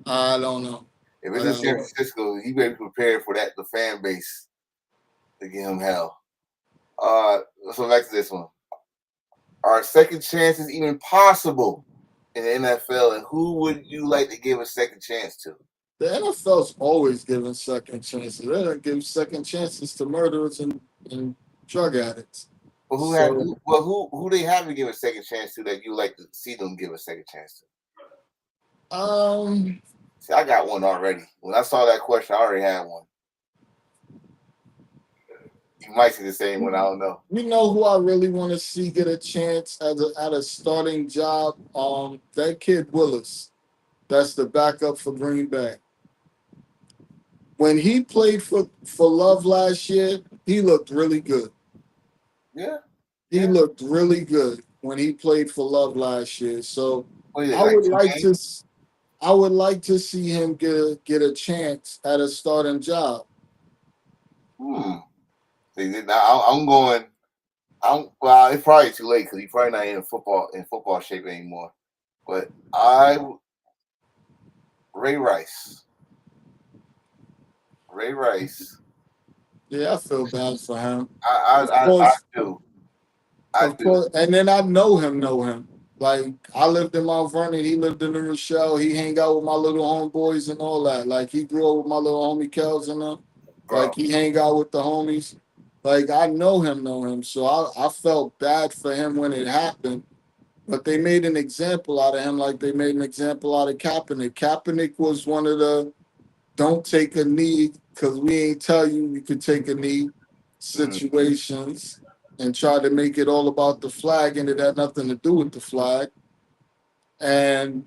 I don't know. If it's in San Francisco, he better be prepared for that, the fan base, to give him hell. So back to this one. Are second chances even possible in the NFL? And who would you like to give a second chance to? The NFL's always giving second chances. They don't give second chances to murderers and drug addicts. But who they haven't given a second chance to that you like to see them give a second chance to? See, I got one already. When I saw that question, I already had one. You might see the same one. I don't know. You know who I really want to see get a chance at a starting job? That kid Willis. That's the backup for Green Bay. When he played for Love last year, he looked really good. Yeah. He looked really good when he played for Love last year. So I would like to see him get a chance at a starting job. See, now it's probably too late because he's probably not in football shape anymore. But Ray Rice, Ray Rice. Yeah, I feel bad for him. I Of I, I course, do. I of do. course, and then I know him. Like I lived in Mount Vernon, he lived in the Rochelle. He hang out with my little homeboys and all that. Like he grew up with my little homie Kels and them. Like Bro. he hang out with the homies. Like I know him. So I felt bad for him when it happened. But they made an example out of him, like they made an example out of Kaepernick. Kaepernick was one of the don't take a knee because we ain't tell you you could take a knee Mm. situations and try to make it all about the flag, and it had nothing to do with the flag. And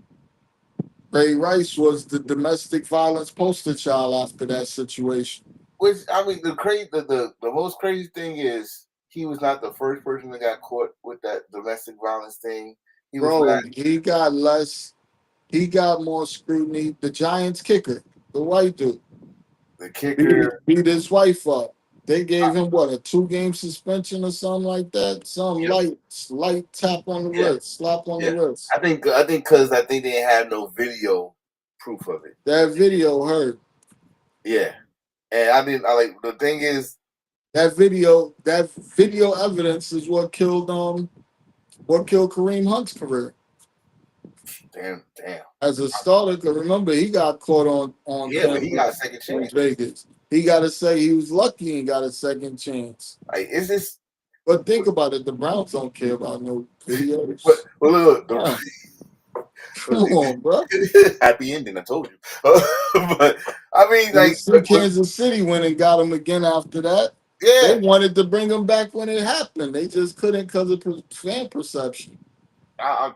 Ray Rice was the domestic violence poster child after that situation. Which I mean, the most crazy thing is he was not the first person that got caught with that domestic violence thing. He was Bro, not he got more scrutiny. The Giants kicker, the white dude, the kicker. beat his wife up. They gave him what, a 2 game suspension or something like that. Some Yep. light tap on the Yeah, wrist, slap on the yeah. wrist. I think because I think they didn't have no video proof of it. That video hurt. Yeah, and I didn't. I like the thing is, That video evidence is what killed Kareem Hunt's career damn. as a starter. Cause remember, he got caught on Yeah, but he camera got a second in chance. Vegas. He got to say he was lucky and got a second chance. Like, is this? But think about it, the Browns don't care about no videos. But look, Ah, come on, bro. happy ending. I told you. But I mean, And you like, see Kansas City went and got him again after that. They yeah. wanted to bring him back when it happened. They just couldn't because of fan perception. I,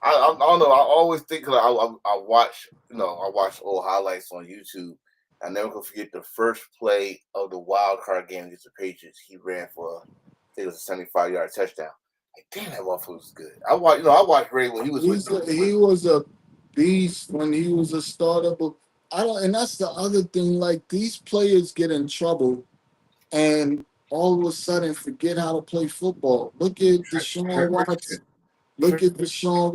I don't know. I always think like, I watch, I watch old highlights on YouTube. I never can forget the first play of the wild card game against the Patriots. He ran for, I think it was a 75-yard touchdown. Like, damn, that motherfucker was good. I watched Ray when he was He was a beast when he was a starter. But I don't, and that's the other thing. Like these players get in trouble, and all of a sudden forget how to play football. Look at Deshaun Trent Watson. Richardson. Look at Deshaun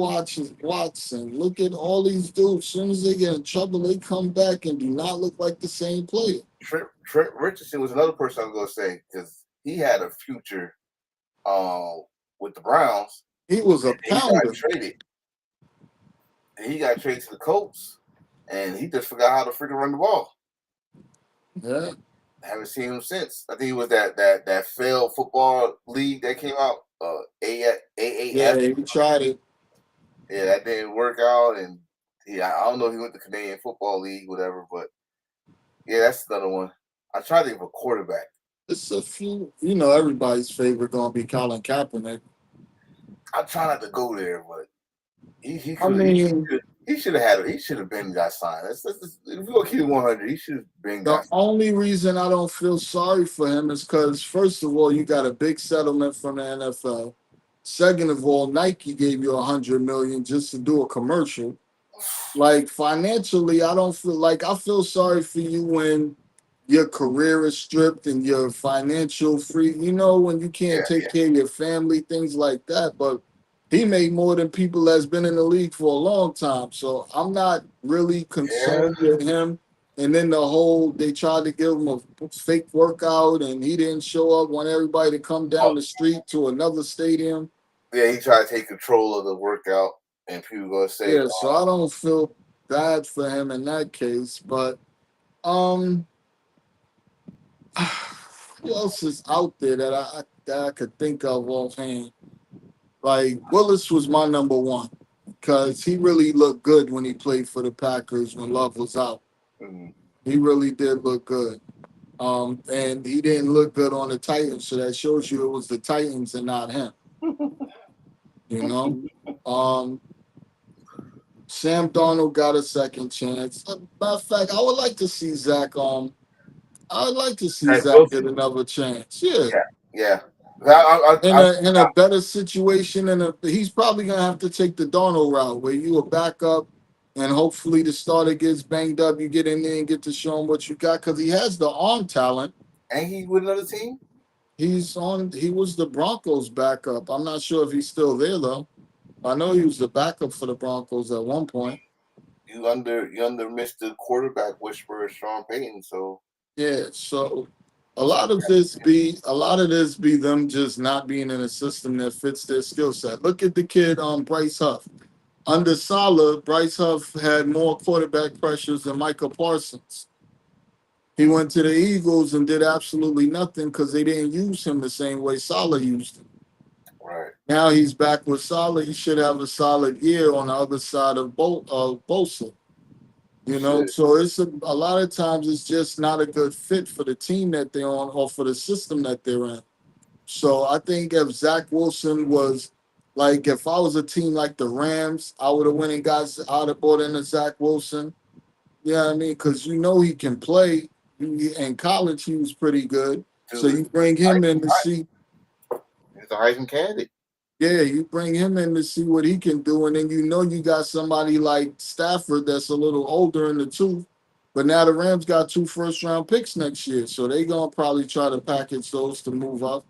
Watson. Look at all these dudes. As soon as they get in trouble, they come back and do not look like the same player. Trent Richardson was another person I was gonna say because he had a future with the Browns. He was a And he got pounder. traded. And he got traded to the Colts, and he just forgot how to freaking run the ball. Yeah. I haven't seen him since. I think it was that failed football league that came out. AAF. Yeah, he tried it. Yeah, that didn't work out, and I don't know if he went to Canadian Football League, whatever. But yeah, that's another one. I tried to think of a quarterback. It's a few, everybody's favorite gonna be Colin Kaepernick. I try not to go there, but he I could. mean, He should have had it. He should have been got signed. If we gonna keep it 100, he should have been the got signed. only reason I don't feel sorry for him is because, first of all, you got a big settlement from the NFL. Second of all, Nike gave you $100 million just to do a commercial. Like financially, I feel sorry for you when your career is stripped and your financial free. When you can't Yeah, take care of your family, things like that. But he made more than people that's been in the league for a long time. So I'm not really yeah, concerned with him. And then they tried to give him a fake workout and he didn't show up, want everybody to come down the street to another stadium. yeah. He tried to take control of the workout, and people gonna say, Yeah, so I don't feel bad for him in that case. But um who else is out there that I could think of offhand? Like Willis was my number one because he really looked good when he played for the Packers when Love was out. mm, He really did look good. And he didn't look good on the Titans, so that shows you it was the Titans and not him. You know, um, Sam Darnold got a second chance. Matter of fact, I would like to see Zach. I would like to see Zach Zach Wilson. get another chance. Yeah, Yeah. I in a better situation, and he's probably gonna have to take the Darnold route where you a backup, and hopefully the starter gets banged up. You get in there and get to show him what you got because he has the arm talent. and he with another team. He was the Broncos backup. I'm not sure if he's still there though. I know he was the backup for the Broncos at one point. You under Mr. Quarterback whisperer Sean Payton. So Yeah, so a lot of this be them just not being in a system that fits their skill set. Look at the kid Bryce Huff. Under Saleh, Bryce Huff had more quarterback pressures than Michael Parsons. He went to the Eagles and did absolutely nothing because they didn't use him the same way Saleh used him. right. Now he's back with Saleh. He should have a solid year on the other side of Bosa. You know, Shit. so it's a lot of times it's just not a good fit for the team that they're on or for the system that they're in. So I think if Zach Wilson was like, if I was a team like the Rams, I would have went and got out of bought into Zach Wilson. Yeah, I mean, because you know he can play. In college, he was pretty good. So Dude, you bring him in to see. he's a Heisman candidate. Yeah, you bring him in to see what he can do, and then you know you got somebody like Stafford that's a little older in the tooth. But now the Rams got 2 first-round picks next year, so they're gonna probably try to package those to move up.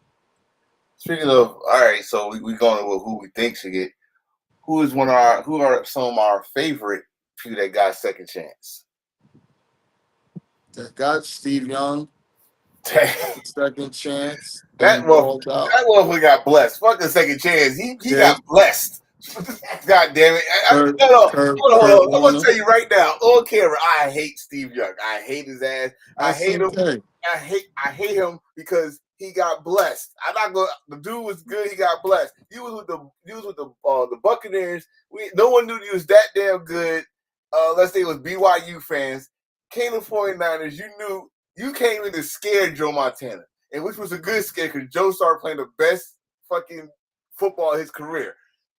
Speaking of, all right, so we going with who we think should get. Who are some of our favorite few that got second chance? That got Steve Young, that second chance, then motherfucker, balled out. that motherfucker got blessed. Fuck the second chance. He Yeah. got blessed. God damn it. Kurt Hold on. I'm Warner. gonna tell you right now, on camera, I hate Steve Young. I hate his ass. I hate him. Okay. I hate him because he got blessed. I'm not going. The dude was good. He got blessed. You was with the Buccaneers. No one knew you was that damn good. Let's say it was BYU fans. Came to 49ers. You knew you came in to scare Joe Montana, and which was a good scare because Joe started playing the best fucking football of his career.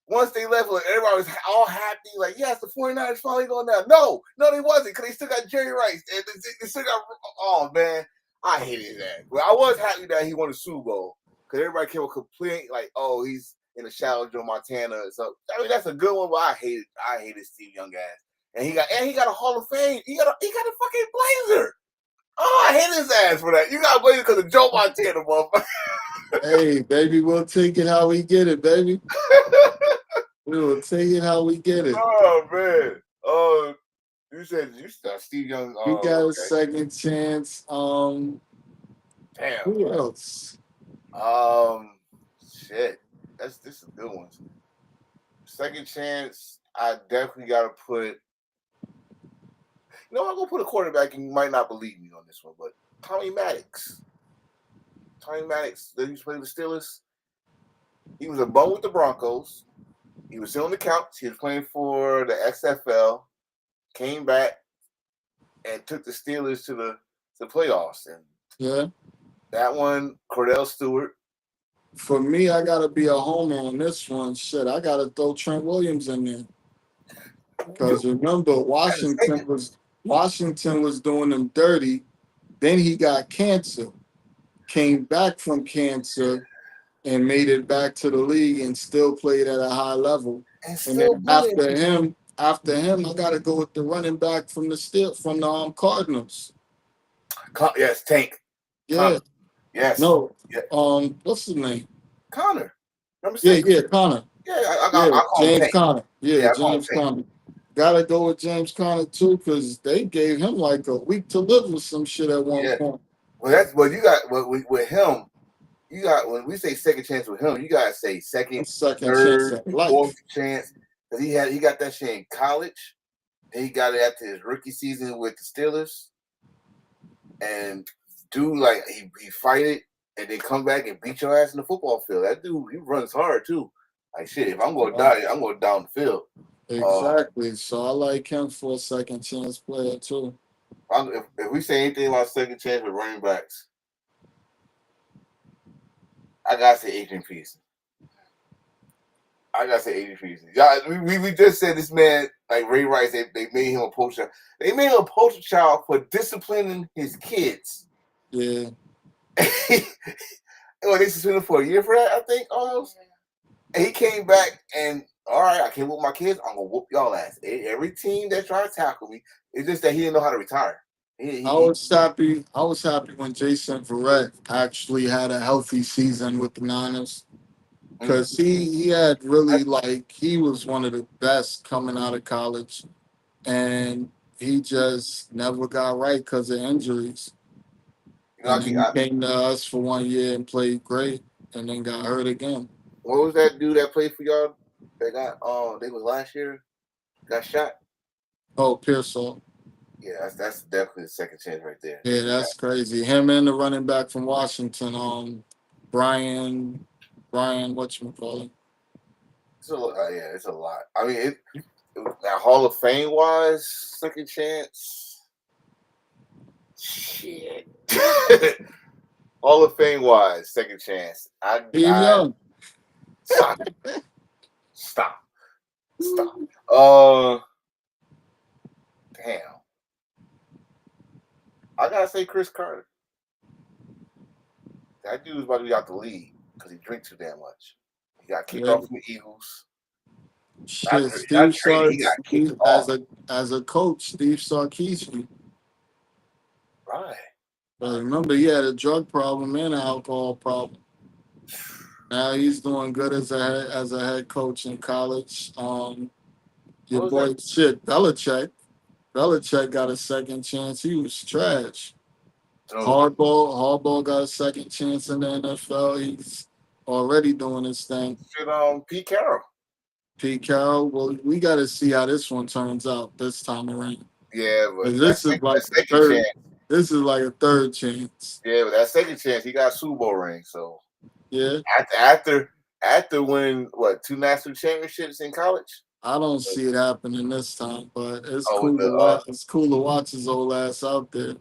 Once they left, like, everybody was all happy, like, yes, the 49ers finally going down. No, they wasn't, because they still got Jerry Rice. And they still got, oh, man, I hated that. But I was happy that he won the Super Bowl, because everybody came with complaining, like, oh, he's in the shadow of Joe Montana. So, I mean, that's a good one, but I hated Steve Young ass. And he got a Hall of Fame. He got a fucking blazer. Oh, I hate his ass for that. You got a blazer because of Joe Montana, motherfucker. Hey, baby, we'll take it how we get it, baby. We will take it how we get it. Oh man. You said Steve Young. You got a second chance. Damn. Who else? Shit. This is good ones. Second chance. I definitely gotta put. You know, I'm gonna put a quarterback, and you might not believe me on this one, but Tommy Maddox. That used to play with the Steelers. He was a bum with the Broncos. He was still on the couch. He was playing for the XFL. Came back and took the Steelers to the playoffs. And yeah, that one, Cordell Stewart. For me, I gotta be a homer on this one. Shit, I gotta throw Trent Williams in there. Because remember, Washington was doing him dirty. Then he got cancer. Came back from cancer and made it back to the league and still played at a high level. And then after him, I gotta go with the running back from the Cardinals. Yes, Tank. Yeah. Connor. Yes. No. Yeah. What's his name? Connor. Yeah, Connor. Yeah, I James Conner. Yeah, James Conner. Gotta go with James Conner too, because they gave him like a week to live with some shit at one point. Well, you got with him. You got, when we say second chance with him, you gotta say second third, fourth chance, because he got that shit in college. Then he got it after his rookie season with the Steelers, and dude, like he fight it and then come back and beat your ass in the football field. That dude, he runs hard too. Like shit, if I'm gonna die, I'm going down the field. Exactly. So I like him for a second chance player too. If we say anything about second chance with running backs, I gotta say Adrian Peterson. Yeah, we just said this man, like Ray Rice, they made him a poster. They made him a poster child for disciplining his kids. Yeah. Well, they suspended him for a year for that, I think, almost. And he came back and, all right, I can't whoop my kids. I'm gonna whoop y'all ass. Every team that tried to tackle me, it's just that he didn't know how to retire. I was happy when Jason Verrett actually had a healthy season with the Niners. because he had really like he was one of the best coming out of college, and he just never got right because of injuries. You know, And then he came to us for 1 year and played great, and then got hurt again. what was that dude that played for y'all? They got they was last year. Got shot. Oh, Pearsall. Yeah, that's definitely a second chance right there. Yeah, that's crazy. Him and the running back from Washington, Brian, whatchamacallit. Yeah, it's a lot. I mean, that Hall of Fame wise, second chance. Shit. Hall of Fame wise, second chance. Steve Young. Stop. Stop. Stop. Uh, damn. I gotta say Chris Carter. That dude's about to be out the league because he drinks too damn much. He got kicked Yeah. off from the Eagles. Shit, He got Steve traded. He got kicked off. as a coach, Steve Sarkisian. Right. But remember, he had a drug problem and an alcohol problem. Now he's doing good as a head coach in college. Your What was boy that? shit, Belichick. Belichick got a second chance. He was trash. Oh, Hardball got a second chance in the NFL. He's already doing his thing. shit, Pete Carroll. Pete Carroll, well, we got to see how this one turns out this time around. Yeah, but 'Cause this is like that second third. chance. This is like a third chance. Yeah, but that second chance, he got a Super Bowl ring. So Yeah, after winning what 2 national championships in college. I don't see it happening this time, but it's Oh, cool with to the watch. It's cool to watch his old ass out there.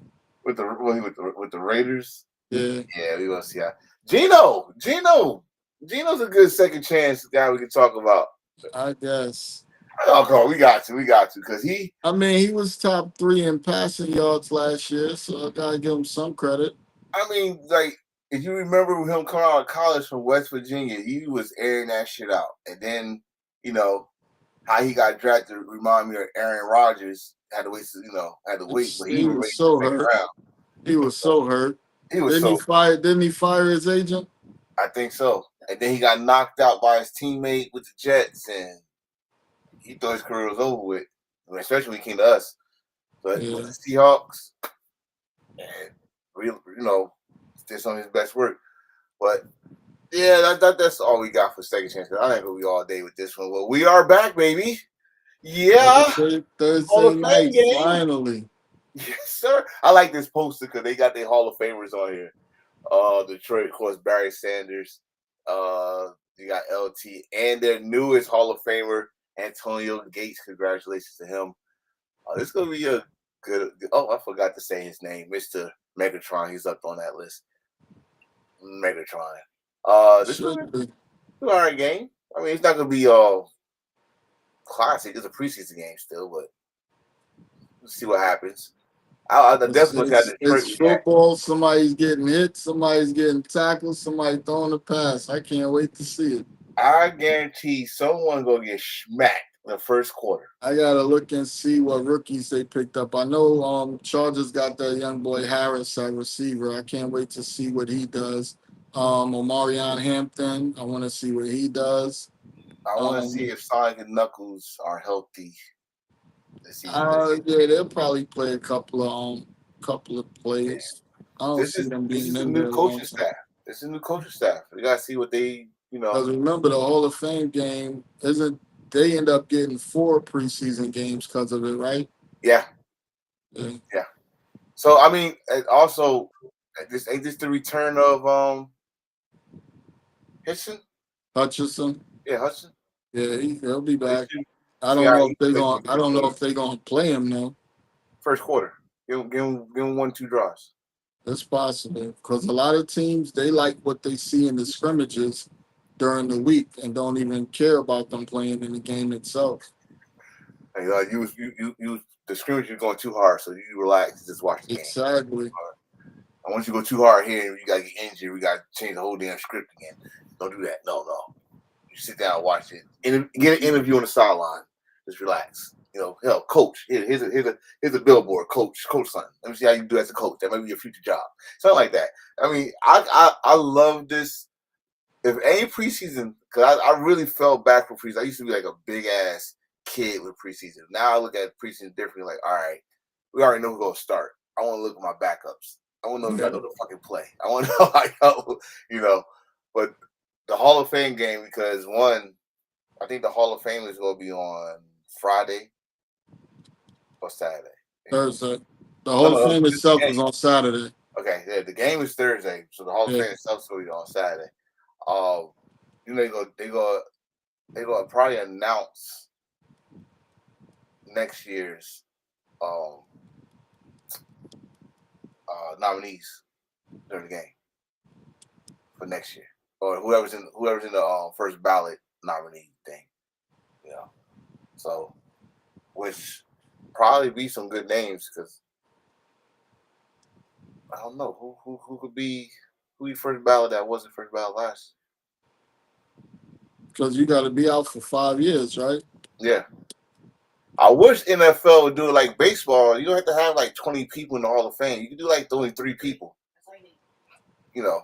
with the Raiders. Yeah, Yeah, we gonna see how Geno's a good second chance guy we can talk about. I guess. Oh, come on, we got to because he. I mean, he was top 3 in passing yards last year, so I gotta give him some credit. I mean, like if you remember him coming out of college from West Virginia, he was airing that shit out, and then how he got drafted remind me of Aaron Rodgers. Had to wait, but he was so hurt. He was so hurt. He was Didn't he fire his agent? I think so. And then he got knocked out by his teammate with the Jets, and he thought his career was over with, especially when he came to us. But with the Seahawks, and did some of his best work. But yeah, that's all we got for second chance. I ain't gonna be all day with this one. Well, we are back, baby. Yeah, Thursday night, finally. Yes, sir. I like this poster because they got their Hall of Famers on here. Detroit, of course, Barry Sanders. You got LT and their newest Hall of Famer, Antonio Gates. Congratulations to him. This is gonna be a good. Oh, I forgot to say his name, Mr. Megatron. He's up on that list. Megatron. This is an alright game. I mean, it's not gonna be classic. It's a preseason game still, but we'll see what happens. I definitely got the It's football. Somebody's getting hit. Somebody's getting tackled. Somebody throwing a pass. I can't wait to see it. I guarantee someone gonna get smacked in the first quarter. I gotta look and see what rookies they picked up. I know Chargers got that young boy Harris at receiver. I can't wait to see what he does. Omarion Hampton. I want to see what he does. I want to see if Sonic and Knuckles are healthy. Yeah, they'll probably play a couple of plays. I don't see them being in there. New coaching staff. It's a new coaching staff. We gotta see what they, Because remember, the Hall of Fame game they end up getting 4 preseason games because of it, right? Yeah. So I mean, also, ain't this the return of Hutchinson. Yeah, Hudson. Yeah, he'll be back. I don't know if they're gonna play him though. First quarter. Give him 1-2 draws. That's possible because a lot of teams they like what they see in the scrimmages during the week and don't even care about them playing in the game itself. And, the scrimmage you're going too hard, so you relax and just watch the game. Exactly. And once you go too hard here, you gotta get injured. We gotta change the whole damn script again. Don't do that. No. You sit down and watch it. Get an interview on the sideline. Just relax. Hell, coach. Here's a billboard, coach son. Let me see how you do as a coach. That might be your future job. Something like that. I mean, I love this if any preseason, because I really felt bad for preseason. I used to be like a big ass kid with preseason. Now I look at preseason differently. Like, all right, we already know who's gonna start. I want to look at my backups. I want to know if y'all know the fucking play. I want to know how you know. But the Hall of Fame game, because one, I think the Hall of Fame is gonna be on Friday or Saturday. Thursday. The Hall of Fame itself is on Saturday. Okay, yeah, the game is Thursday, so the Hall of Fame itself is going to be on Saturday. You know, they go probably announce next year's nominees during the game for next year, or whoever's in the first ballot nominee thing. You know, so which probably be some good names because. I don't know who could be first ballot that wasn't first ballot last. Because you got to be out for 5 years, right? Yeah. I wish NFL would do it like baseball. You don't have to have like 20 people in the Hall of Fame. You can do like only 3 people. You know,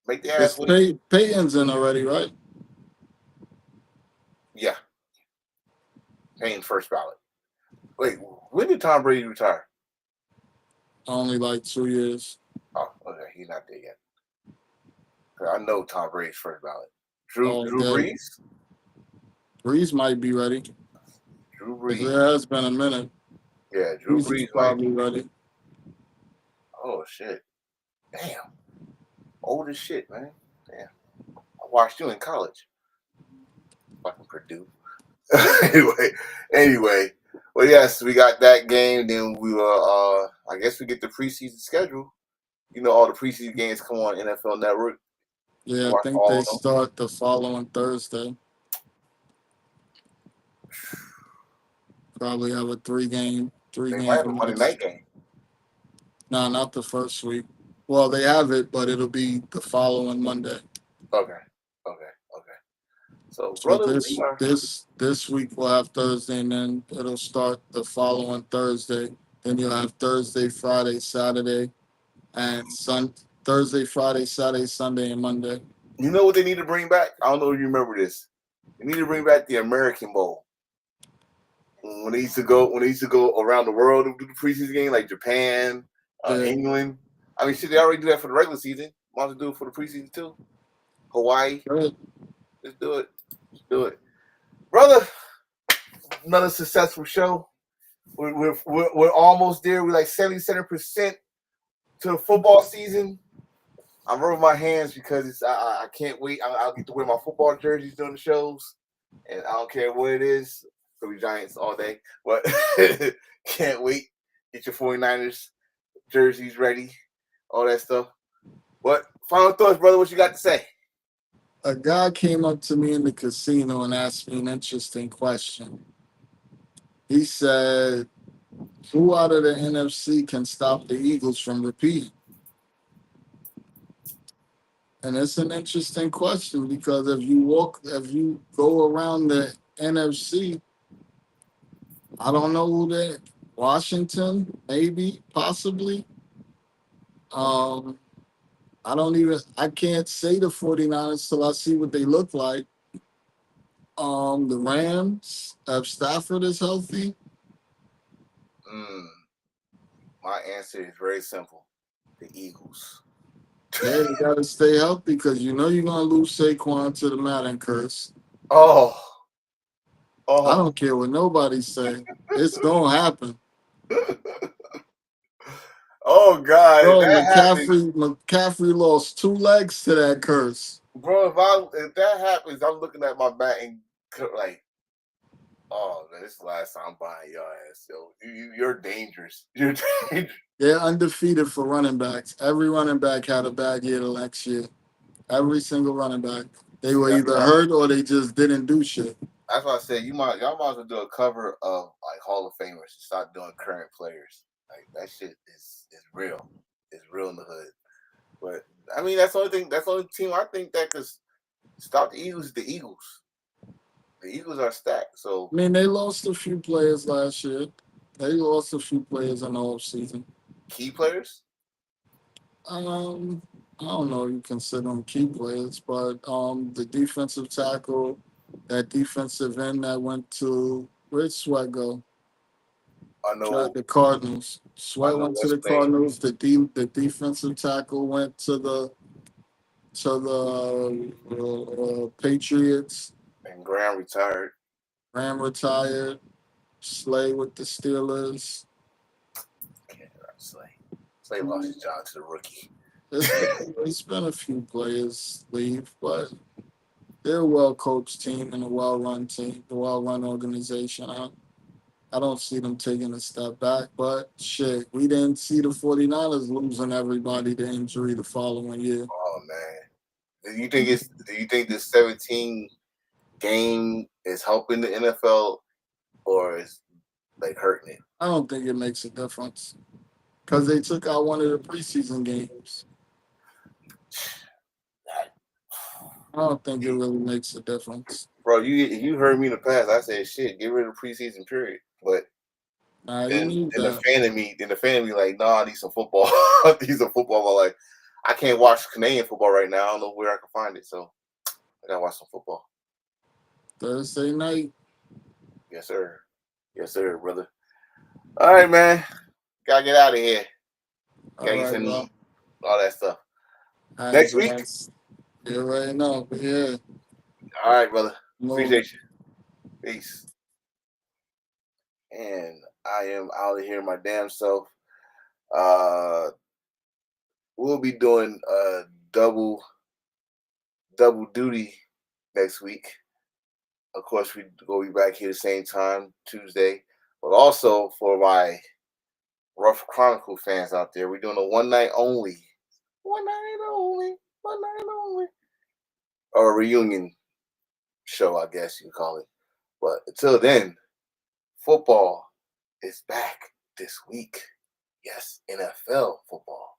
make the ass win. Peyton's in already, right? Yeah. Payton first ballot. Wait, when did Tom Brady retire? Only like 2 years. Oh, okay. He's not there yet. I know Tom Brady's first ballot. Drew Brees? Brees might be ready. Drew Brees. It has been a minute. Yeah, Drew Brees probably ready. Oh, shit. Damn. Old as shit, man. Damn. I watched you in college. Fucking Purdue. Anyway. Well, yes, we got that game. Then we will, I guess we get the preseason schedule. You know, all the preseason games come on NFL Network. Yeah, I think they start the following Thursday. Probably have a three game. They might have a Monday night game. No, not the first week. Well, they have it, but it'll be the following Monday. Okay. So brother, this week we'll have Thursday, and then it'll start the following Thursday. Then you'll have Thursday, Friday, Saturday, and Thursday, Friday, Saturday, Sunday, and Monday. You know what they need to bring back? I don't know if you remember this. They need to bring back the American Bowl. When they used to go around the world and do the preseason game, like Japan, England. I mean, shit, they already do that for the regular season. Why don't they do it for the preseason too? Hawaii. Good. Let's do it, brother. Another successful show. We're almost there. We're like 77% to the football season. I'm rubbing my hands because I can't wait. I'll get to wear my football jerseys during the shows, and I don't care what it is. So we Giants all day, but can't wait. Get your 49ers jerseys ready, all that stuff. What final thoughts, brother? What you got to say? A guy came up to me in the casino and asked me an interesting question. He said, who out of the NFC can stop the Eagles from repeating? And it's an interesting question because if you go around the NFC, I don't know who they Washington, maybe, possibly. I can't say the 49ers till I see what they look like. The Rams, if Stafford is healthy. My answer is very simple. The Eagles. Yeah, you got to stay healthy because you know you're going to lose Saquon to the Madden curse. Oh. I don't care what nobody's saying. It's going to happen. Oh, God. Bro, McCaffrey lost 2 legs to that curse. Bro, if that happens, I'm looking at my bat and like, oh, man, this is the last time I'm buying your ass. Yo, you're dangerous. You're dangerous. They're undefeated for running backs. Every running back had a bad year the next year. Every single running back. They were either hurt or they just didn't do shit. That's why I said y'all might as well do a cover of like Hall of Famers and start doing current players. Like that shit is real. It's real in the hood. But I mean that's the only team I think that could stop the Eagles. The Eagles. The Eagles are stacked. So I mean they lost a few players last year. They lost a few players in the offseason. Key players? I don't know if you consider them key players, but the defensive tackle, that defensive end that went to where'd Sweat go? I Tried know. the Cardinals. I Sweat know went to what's the his name. Cardinals. The defensive tackle went to the Patriots. And Graham retired. Ram retired. Slay with the Steelers. Can't Slay. Slay lost his job to the rookie. It's been a few players leave, but they're a well coached team and a well run team, a well run organization. I don't see them taking a step back, but shit, we didn't see the 49ers losing everybody to injury the following year. Oh man. Do you think this 17 game is helping the NFL or is like hurting it? I don't think it makes a difference because they took out one of the preseason games. I don't think it really makes a difference. Bro, you heard me in the past. I said shit, get rid of the preseason period. But Nah, you then need then the that. fan of me like, nah, I need some football. I need some football. I'm like, I can't watch Canadian football right now. I don't know where I can find it. So I gotta watch some football. Thursday night. Yes, sir. Yes, sir, brother. All right, man. Gotta get out of here. All Gotta get right, some well, all that stuff. all right, Next week. guys. You already know. But yeah, All right, brother. move. Appreciate you. Peace. And I am out of here my damn self. Uh we'll be doing double duty next week. Of course, we'll be back here the same time, Tuesday. But also for my Rough Chronicle fans out there, we're doing a one night only, or a reunion show, I guess you call it. But until then, football is back this week. Yes, NFL football.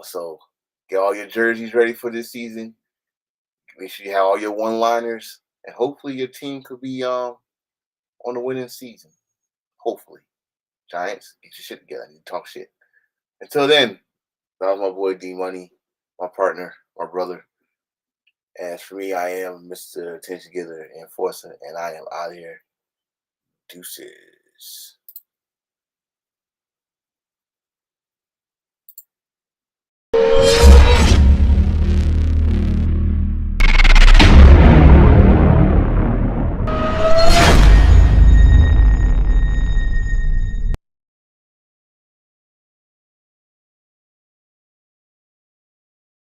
So get all your jerseys ready for this season. Make sure you have all your one-liners, and hopefully your team could be on the winning season. Hopefully, Giants, get your shit together. I need to talk shit. Until then, that was my boy D Money, my partner, my brother. As for me, I am Mr. Attention Getter Enforcer, and I am out here. Deuces.